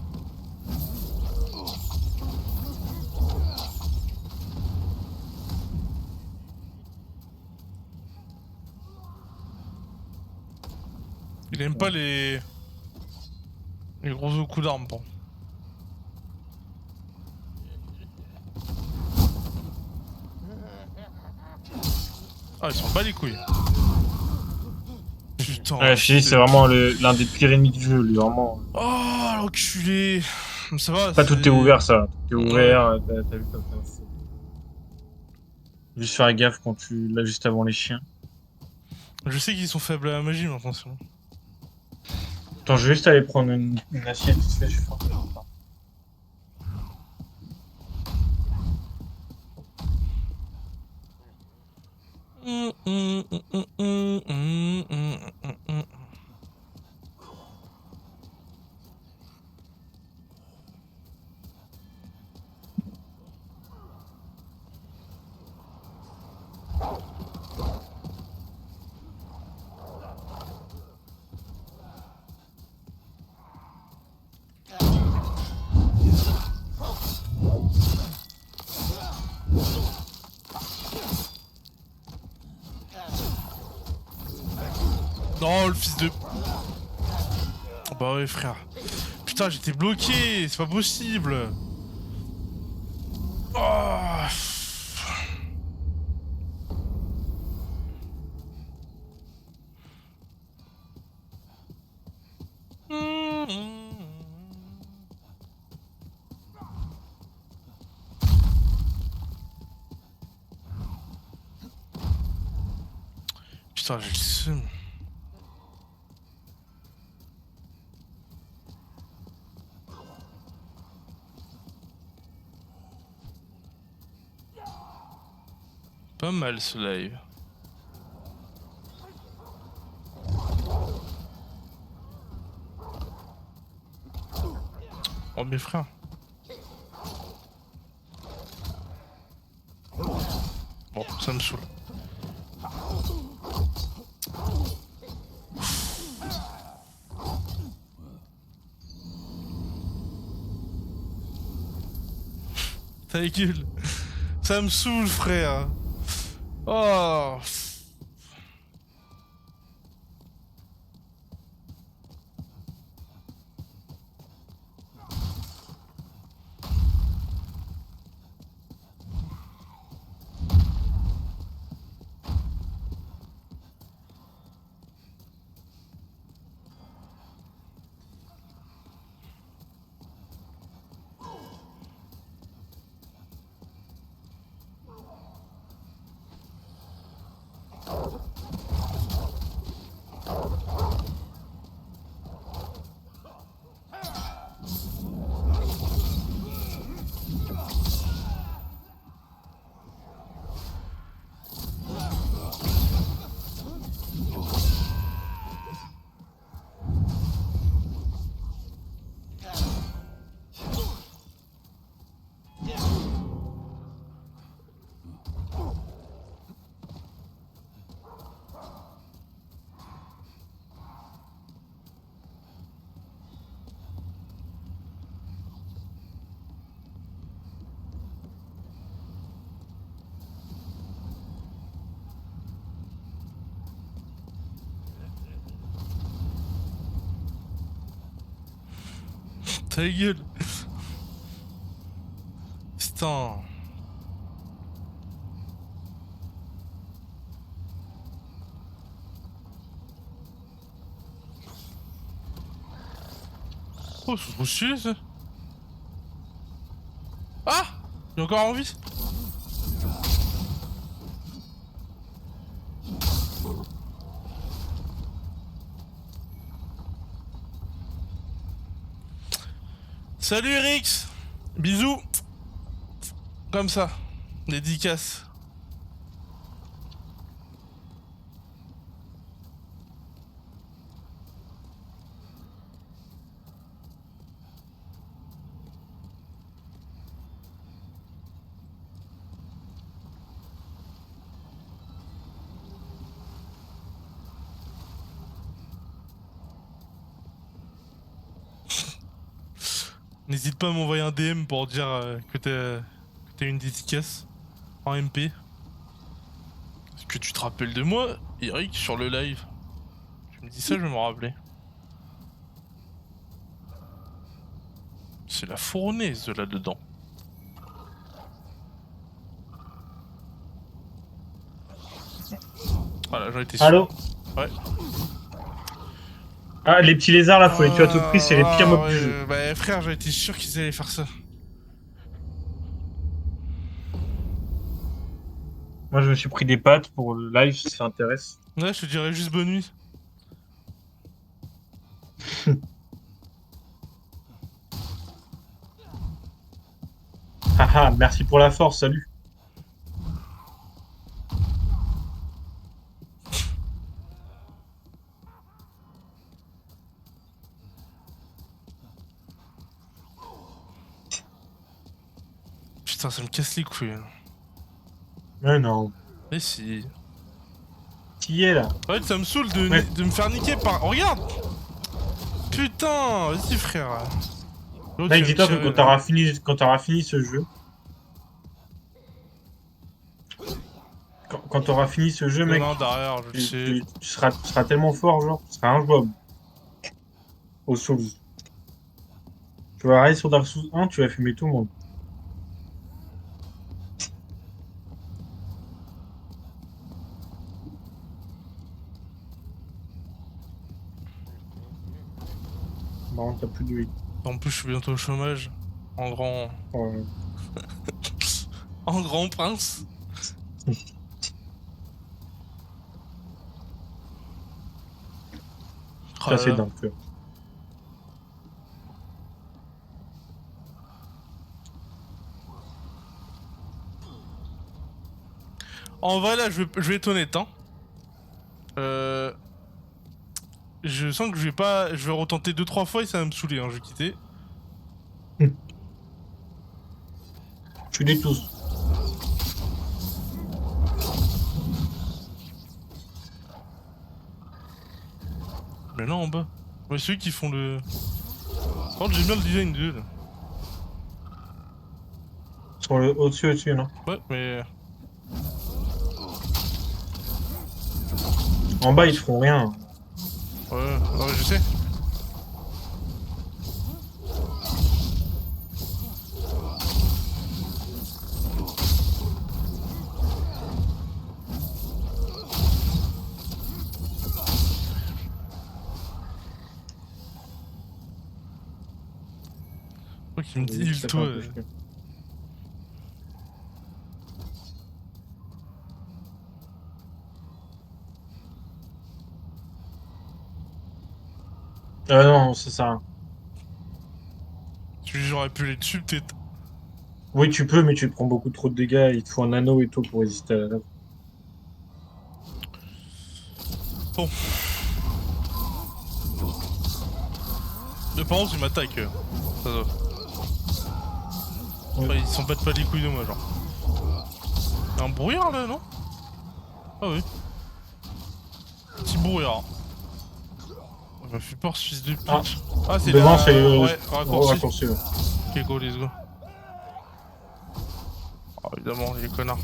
Il aime pas les gros coups d'armes, bon. Ah, ils s'en bat les couilles. Putain. Ouais, Philly, c'est vraiment l'un des pires ennemis du jeu, lui, vraiment. Oh, l'enculé. Ça va, Pas tout est c'est... ouvert, ça. Tout est Ouais. ouvert, t'as vu comme ça. Juste faire gaffe quand tu l'as juste avant les chiens. Je sais qu'ils sont faibles à la magie, mais attention. Attends, je vais juste aller prendre une assiette vite fait, je suis fort. Non, le fils de... Bah ouais, frère. Putain, j'étais bloqué, c'est pas possible. Oh. Putain, j'ai le seum. Pas mal ce live. Oh mes frères. Bon, ça me saoule. Ta gueule. Ça me saoule, frère. Oh. Ta gueule. Putain. Oh, c'est trop stylé ça. Ah! Il est encore en vie. Salut Rix. Bisous. Comme ça. Dédicace. N'hésite pas à m'envoyer un DM pour dire que t'as une dédicace en MP. Est-ce que tu te rappelles de moi, Eric, sur le live? Tu me dis ça, je vais m'en rappeler. C'est la fournaise de là-dedans. Voilà, j'en étais sûr. Allô? Ouais. Ah, les petits lézards là, faut les tuer à tout prix, c'est les pires mobs du jeu. Bah frère, j'en étais sûr qu'ils allaient faire ça. Moi, je me suis pris des pattes pour le live, si ça intéresse. Ouais, je te dirais juste bonne nuit. Haha, merci pour la force, salut. Putain, ça me casse les couilles. Mais non, Mais si. qui est là? Ouais, ça me saoule Ouais. de me faire niquer par... Oh, regarde. Putain, vas-y frère. L'autre, Mec, il va me dis-toi que tirer, quand t'auras fini ce jeu, quand t'auras fini ce jeu, mec, Non, derrière, je le sais. tu seras tellement fort, genre, tu seras injouable. Aux Souls. Tu vas arriver sur Dark Souls 1, tu vas fumer tout le monde. Bon, t'as plus de vie. En plus, je suis bientôt au chômage. En grand... Oh, En grand prince. Oh ça, là c'est là. dingue. En vrai, là, je vais être honnête, hein. Je sens que je vais pas... Je vais retenter 2-3 fois et ça va me saouler, hein. Je vais quitter. Tu les tous. Mais là, en bas. Ouais, ceux qui font le... Par contre, j'aime bien le design d'eux, là. Sur le au-dessus, non? Ouais, mais... En bas, ils te feront rien. Ouais, ouais, je sais. Faut qu'il me dit Ça il fait toi. un peu chier. Non, c'est ça. J'aurais pu les dessus, peut-être. Oui, tu peux, mais tu te prends beaucoup trop de dégâts. Il te faut un anneau et tout pour résister à la lave. Bon. Mais par contre, ils m'attaquent. Ça va. Ouais. Enfin, ils s'en battent pas les couilles de moi, genre. Y'a un brouillard là, non? Ah oui. Petit brouillard. Il m'a fait peur ce fils de pute. Ah. Ah, c'est Devant, la... c'est le Ouais, raccourci. raccourci. Ouais. Ok, go, let's go. Oh, évidemment, les connards.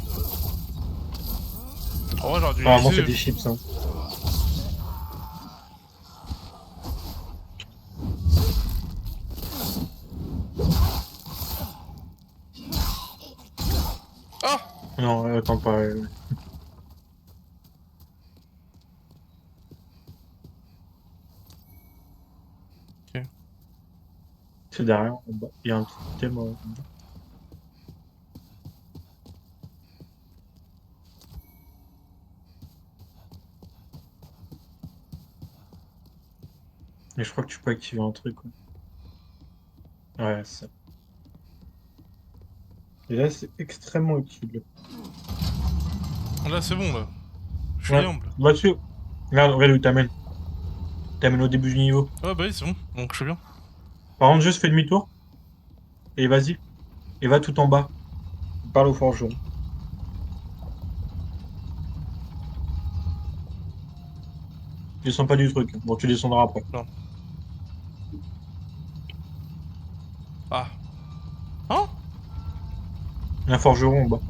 Oh, ouais, j'aurais dû les Apparemment, c'est laisser. des chips. Hein. Ah! Non, attends pas. Ok. C'est derrière, en bas. Il y a un petit thème en bas. Et je crois que tu peux activer un truc. Ouais. Ouais, c'est ça. Et là, c'est extrêmement utile. Là, c'est bon, là. Je suis Ouais, humble. voiture. Regarde où t'amènes. T'amènes au début du niveau. Ouais, bah oui, c'est bon. Donc, je suis bien. Par contre, juste fais demi-tour. Et vas-y. Et va tout en bas. Parle au forgeron. Descends pas du truc. Bon, tu descendras après. Non. Ah. Hein? Un forgeron en bas.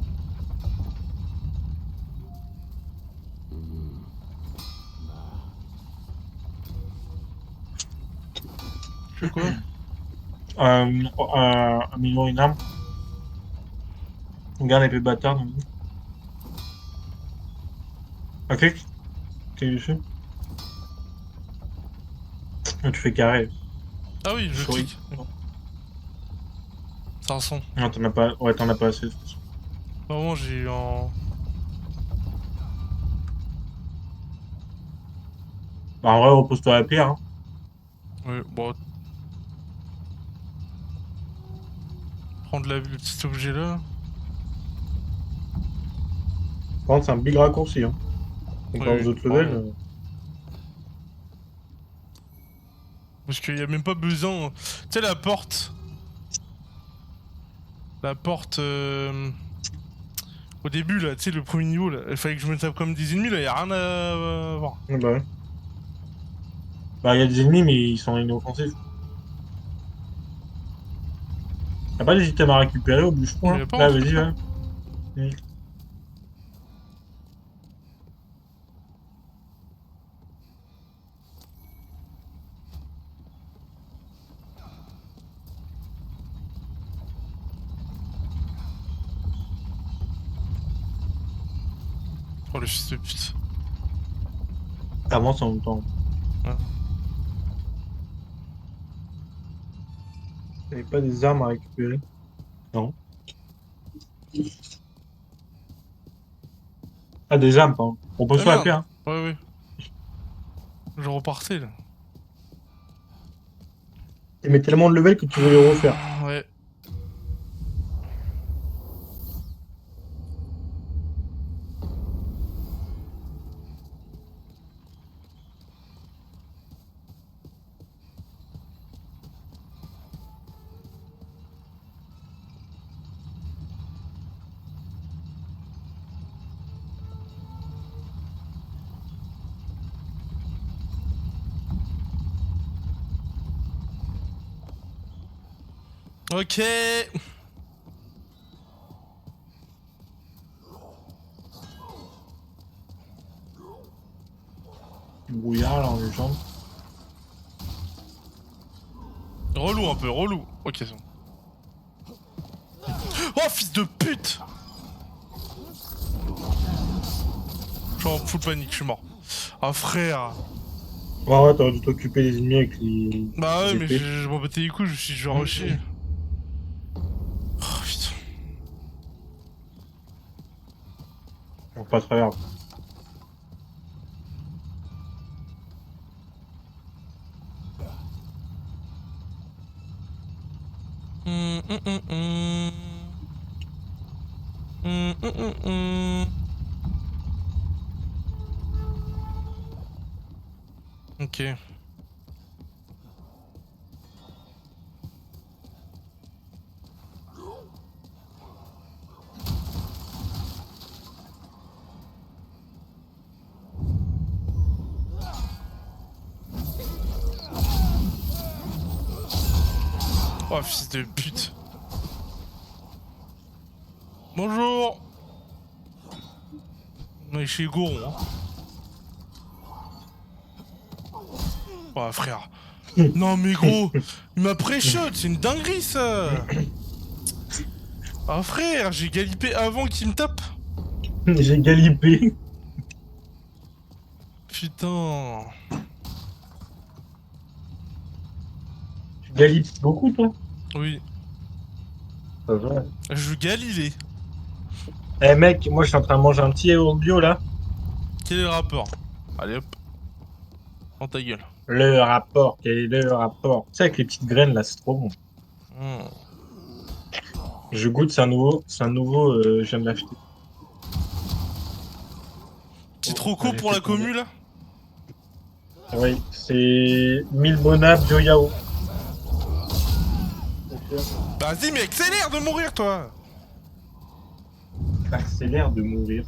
Je fais quoi? Améliore une arme. Regarde l'épée bâtard. Donc. Ok, clique dessus. Ah, tu fais carré. Ah oui, je Souris. clique. Ça ressemble. Non, t'en as pas. Ouais, t'en as pas assez de toute façon. Normalement, j'ai eu un... Bah, en vrai, repose-toi à la pierre. Hein. Oui, bon... Prendre le petit objet là. Par contre, c'est un big raccourci. Hein. Oui, Comparé aux oui, autres levels. vraiment. Parce qu'il y a même pas besoin... Tu sais, la porte... La porte... Au début, là, tu sais, le premier niveau, là, il fallait que je me tape comme des ennemis, là, y a rien à voir. Bah, ouais. Bah, il y a des ennemis, mais ils sont inoffensifs. T'as pas des items à récupérer au bûcheron, Mais y là? a pas un Là, truc, vas-y, là? va. Mm. Oh, le fils de pute. T'avances en même temps. Ouais. T'avais pas des armes à récupérer? Non. Ah, des armes, pardon. Ah Repose-toi à la merde! pierre. Hein. Ouais, ouais. Je repartais, là. T'aimais tellement de level que tu veux les refaire. Ouais. Ok. Du brouillard, là, en légende. Relou un peu, relou. Ok, c'est bon. Oh, fils de pute! Je suis en full panique, je suis mort. Ah, frère! Ouais, ouais, t'aurais dû t'occuper des ennemis avec Bah ouais, les mais épées. je m'en battais les couilles, je vais rusher. Oh, putain. Bon, pas très grave. Hum, hum, hum, hum. Hum, hum, hum, hum. Ok. Oh, fils de pute. Bonjour! On est chez Goron, hein. Oh, frère. Non, mais gros, il m'a pré-shot, c'est une dinguerie, ça! Ah, frère, j'ai galipé avant qu'il me tape. J'ai galipé. Putain. Tu galipes beaucoup, toi? Oui, Pas vrai. je galilais. Eh mec, moi je suis en train de manger un petit yaourt bio là. Quel est le rapport? Allez hop, dans ta gueule. Le rapport, quel est le rapport? Tu sais, avec les petites graines là, c'est trop bon. Je goûte, c'est un nouveau, je viens de l'acheter. C'est Oh, trop ah, court j'ai pour fait la tomber. commu là. Oui, c'est 1000 bona bio yao. Bah vas-y, mais accélère de mourir toi. Accélère de mourir.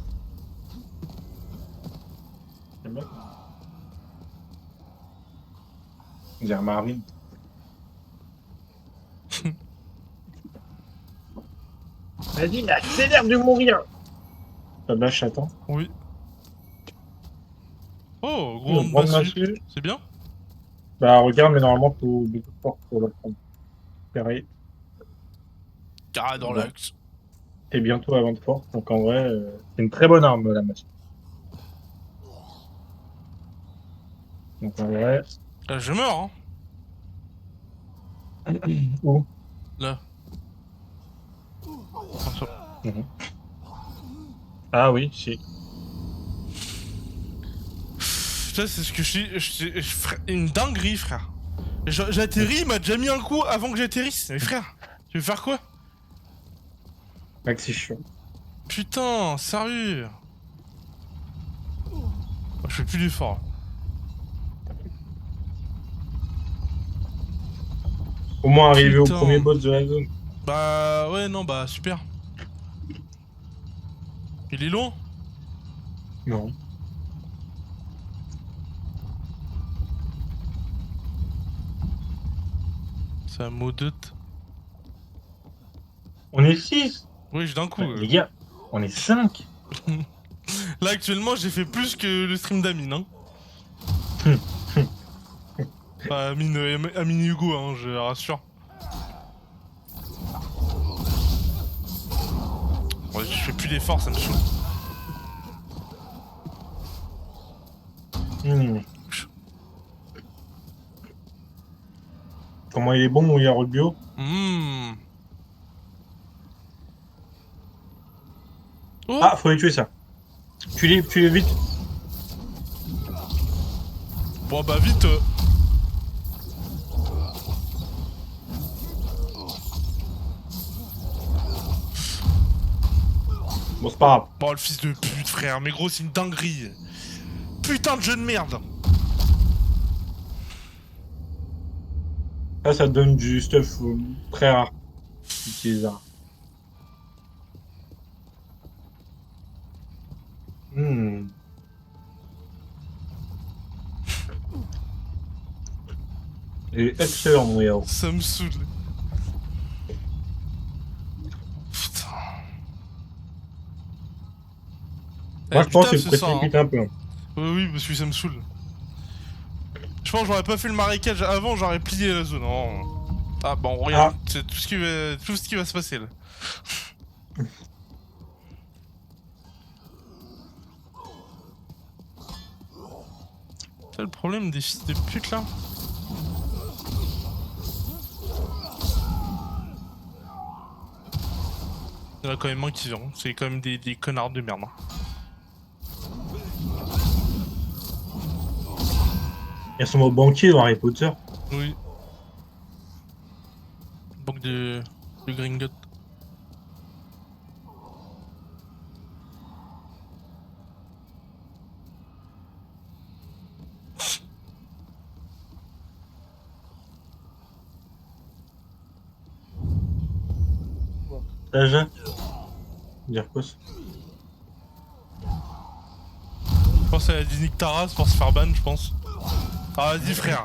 C'est bien. On dirait Marvin. Vas-y, accélère de mourir. Pas de la chatte, hein. Oui. Oh, gros Une de grande massue. massue. C'est bien. Bah, regarde, mais normalement, faut beaucoup de force pour la prendre. Pareil. Carré dans Bon, l'axe. t'es bientôt à 20 de force, donc en vrai, c'est une très bonne arme, la massue. Donc en vrai. Là, je meurs, hein. Où? Là. Comme ça. Mhm. Ah oui, si. Ça, c'est ce que une dinguerie, frère. J'atterris, il m'a déjà mis un coup avant que j'atterrisse. Mais frère, tu veux faire quoi? Mec, c'est chiant. Putain, sérieux. Je fais plus d'efforts. Au moins arriver au premier Putain. boss de la zone. Bah ouais, non, bah super. Il est loin. Non. C'est un mot de... On est 6. Oui, d'un coup. Les gars, on est 5. Là, actuellement, j'ai fait plus que le stream d'Amine, hein. Enfin, Amine et Hugo, hein, je rassure. Ouais, je fais plus d'efforts, ça me saoule. Comment il est bon, mon Yarol bio? Mmh. Oh. Ah, faut les tuer ça. Tu les vite. Bon, bah vite. Bon, c'est pas grave. Bon, le fils de pute, frère. Mais gros, c'est une dinguerie. Putain de jeu de merde. Là, ça te donne du stuff très rare. Utilisable. Hmm. Il est excellent, mon Yao. Ça me saoule. Putain. Moi, Eh, je du pense taf qu'il ce soir, hein. précipite un peu. Hein. Oui, parce que ça me saoule. Je pense que j'aurais pas fait le marécage avant, j'aurais plié la zone. Oh. Ah bon, regarde, Ah, c'est tout ce qui va se passer là. C'est le problème des fils de pute là. Il y en a quand même un qui vient, c'est quand même des connards de merde. Hein. il y a son mot banquier dans Harry Potter. Oui. Banque de Gringotts. Déjà. Dire quoi ça? Je pense à la Disney Taras pour se faire ban, je pense. Ah vas-y frère.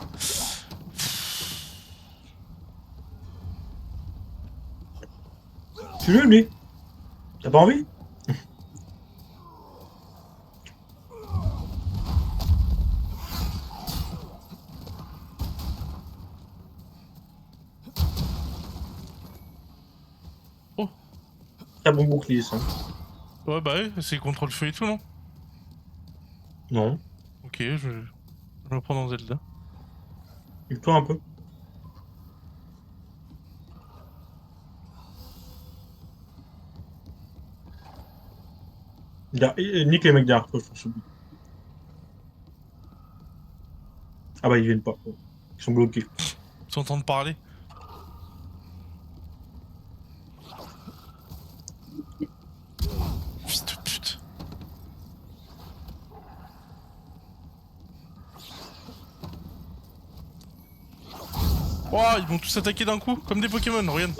Tu veux, lui? T'as pas envie? Oh. Très bon bouclier, ça. Ouais bah ouais, c'est contre le feu et tout non? Non. Ok, je me prends dans Zelda. Il toi un peu. Nique les mecs derrière toi, je pense. Ah bah, ils viennent pas. Ils sont bloqués. Tu entends parler? Oh, ils vont tous attaquer d'un coup, comme des Pokémon, regarde.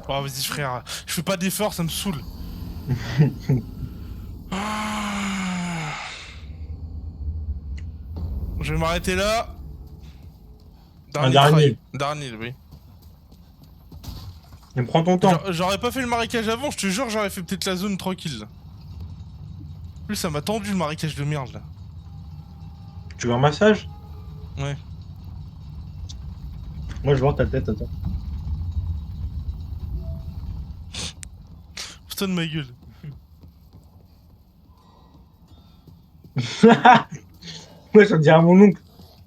Oh, vas-y, frère. Je fais pas d'efforts, ça me saoule. Je vais m'arrêter là. Un Dernier try. dernier. Dernier, oui. Mais prends ton temps. J'aurais pas fait le marécage avant, je te jure, j'aurais fait peut-être la zone tranquille. Plus ça m'a tendu le marécage de merde là. Tu veux un massage? Ouais. Moi, je vois ta tête, attends. Putain de ma gueule. Moi, ça me dirait à mon oncle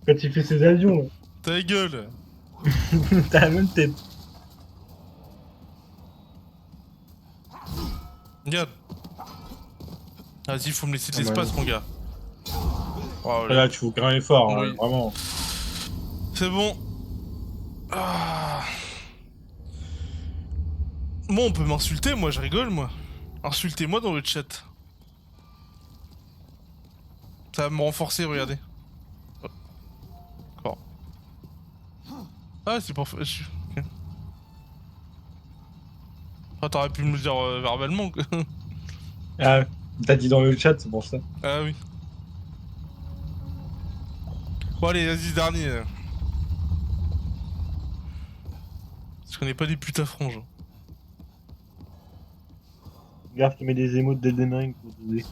quand il fait ses avions. Là. Ta gueule. T'as la même tête. Regarde. Vas-y, faut me laisser de Ah bah l'espace, non. mon gars. Oh, Là, tu fais aucun effort, hein, Oui. vraiment. C'est bon. Ah. Moi, on peut m'insulter, moi, je rigole, moi. Insultez-moi dans le chat. Ça va me renforcer, regardez. D'accord. Ah, c'est pour... Ok. Ah, t'aurais pu me le dire verbalement, quoi. Ah, t'as dit dans le chat, c'est pour ça. Ah oui. Bon, allez, vas-y, dernier. Parce qu'on n'est pas des putains franges. Regarde qui met des émotes d'Elden Ring pour t'aider.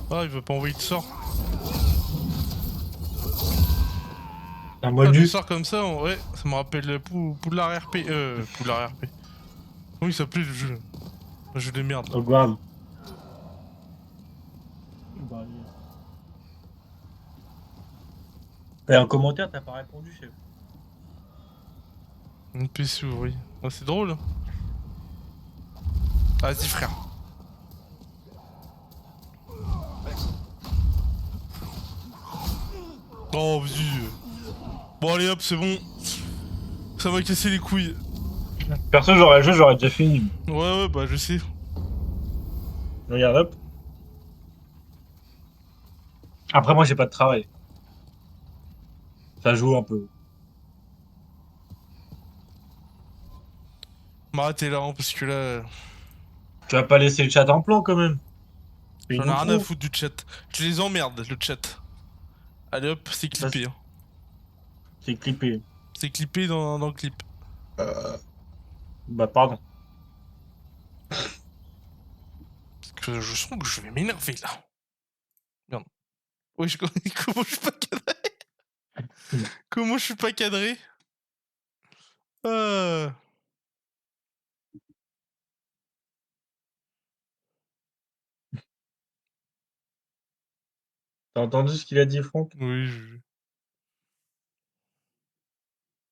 Ah, il veut pas envoyer de sort. Un Ah, le modus. sort comme ça, ouais, ça me rappelle Poudlard RP. Poudlard RP. Comment il s'appelait le jeu? Le jeu de merde. Là. Hogwarts. Et en commentaire, t'as pas répondu, chef. Une PC oui. Ah, c'est drôle. Hein. Vas-y, frère. Oh, vas-y. Bon, allez hop, c'est bon. Ça m'a cassé les couilles. Perso, j'aurais le jeu, j'aurais déjà fini. Ouais, ouais, bah je sais. Regarde, hop. Après, moi, j'ai pas de travail. Ça joue un peu. M'arrêter là, hein, parce que là, Tu vas pas laisser le chat en plan, quand même. j'en Ils ai nous rien à trouvent. foutre du chat. Je les emmerde, le chat. Allez hop, c'est Ça, clippé. Hein. c'est clippé. C'est clippé dans le clip. Bah, pardon. Parce que je sens que je vais m'énerver là. Merde. Oui, comment je suis pas cadré? Comment je suis pas cadré? euh... T'as entendu ce qu'il a dit, Franck? Oui,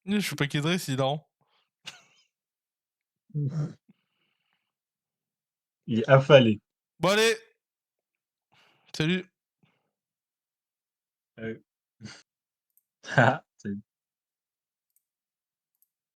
je suis pas cadré, c'est hilarant. Il est affalé. Bon allez, salut. Euh.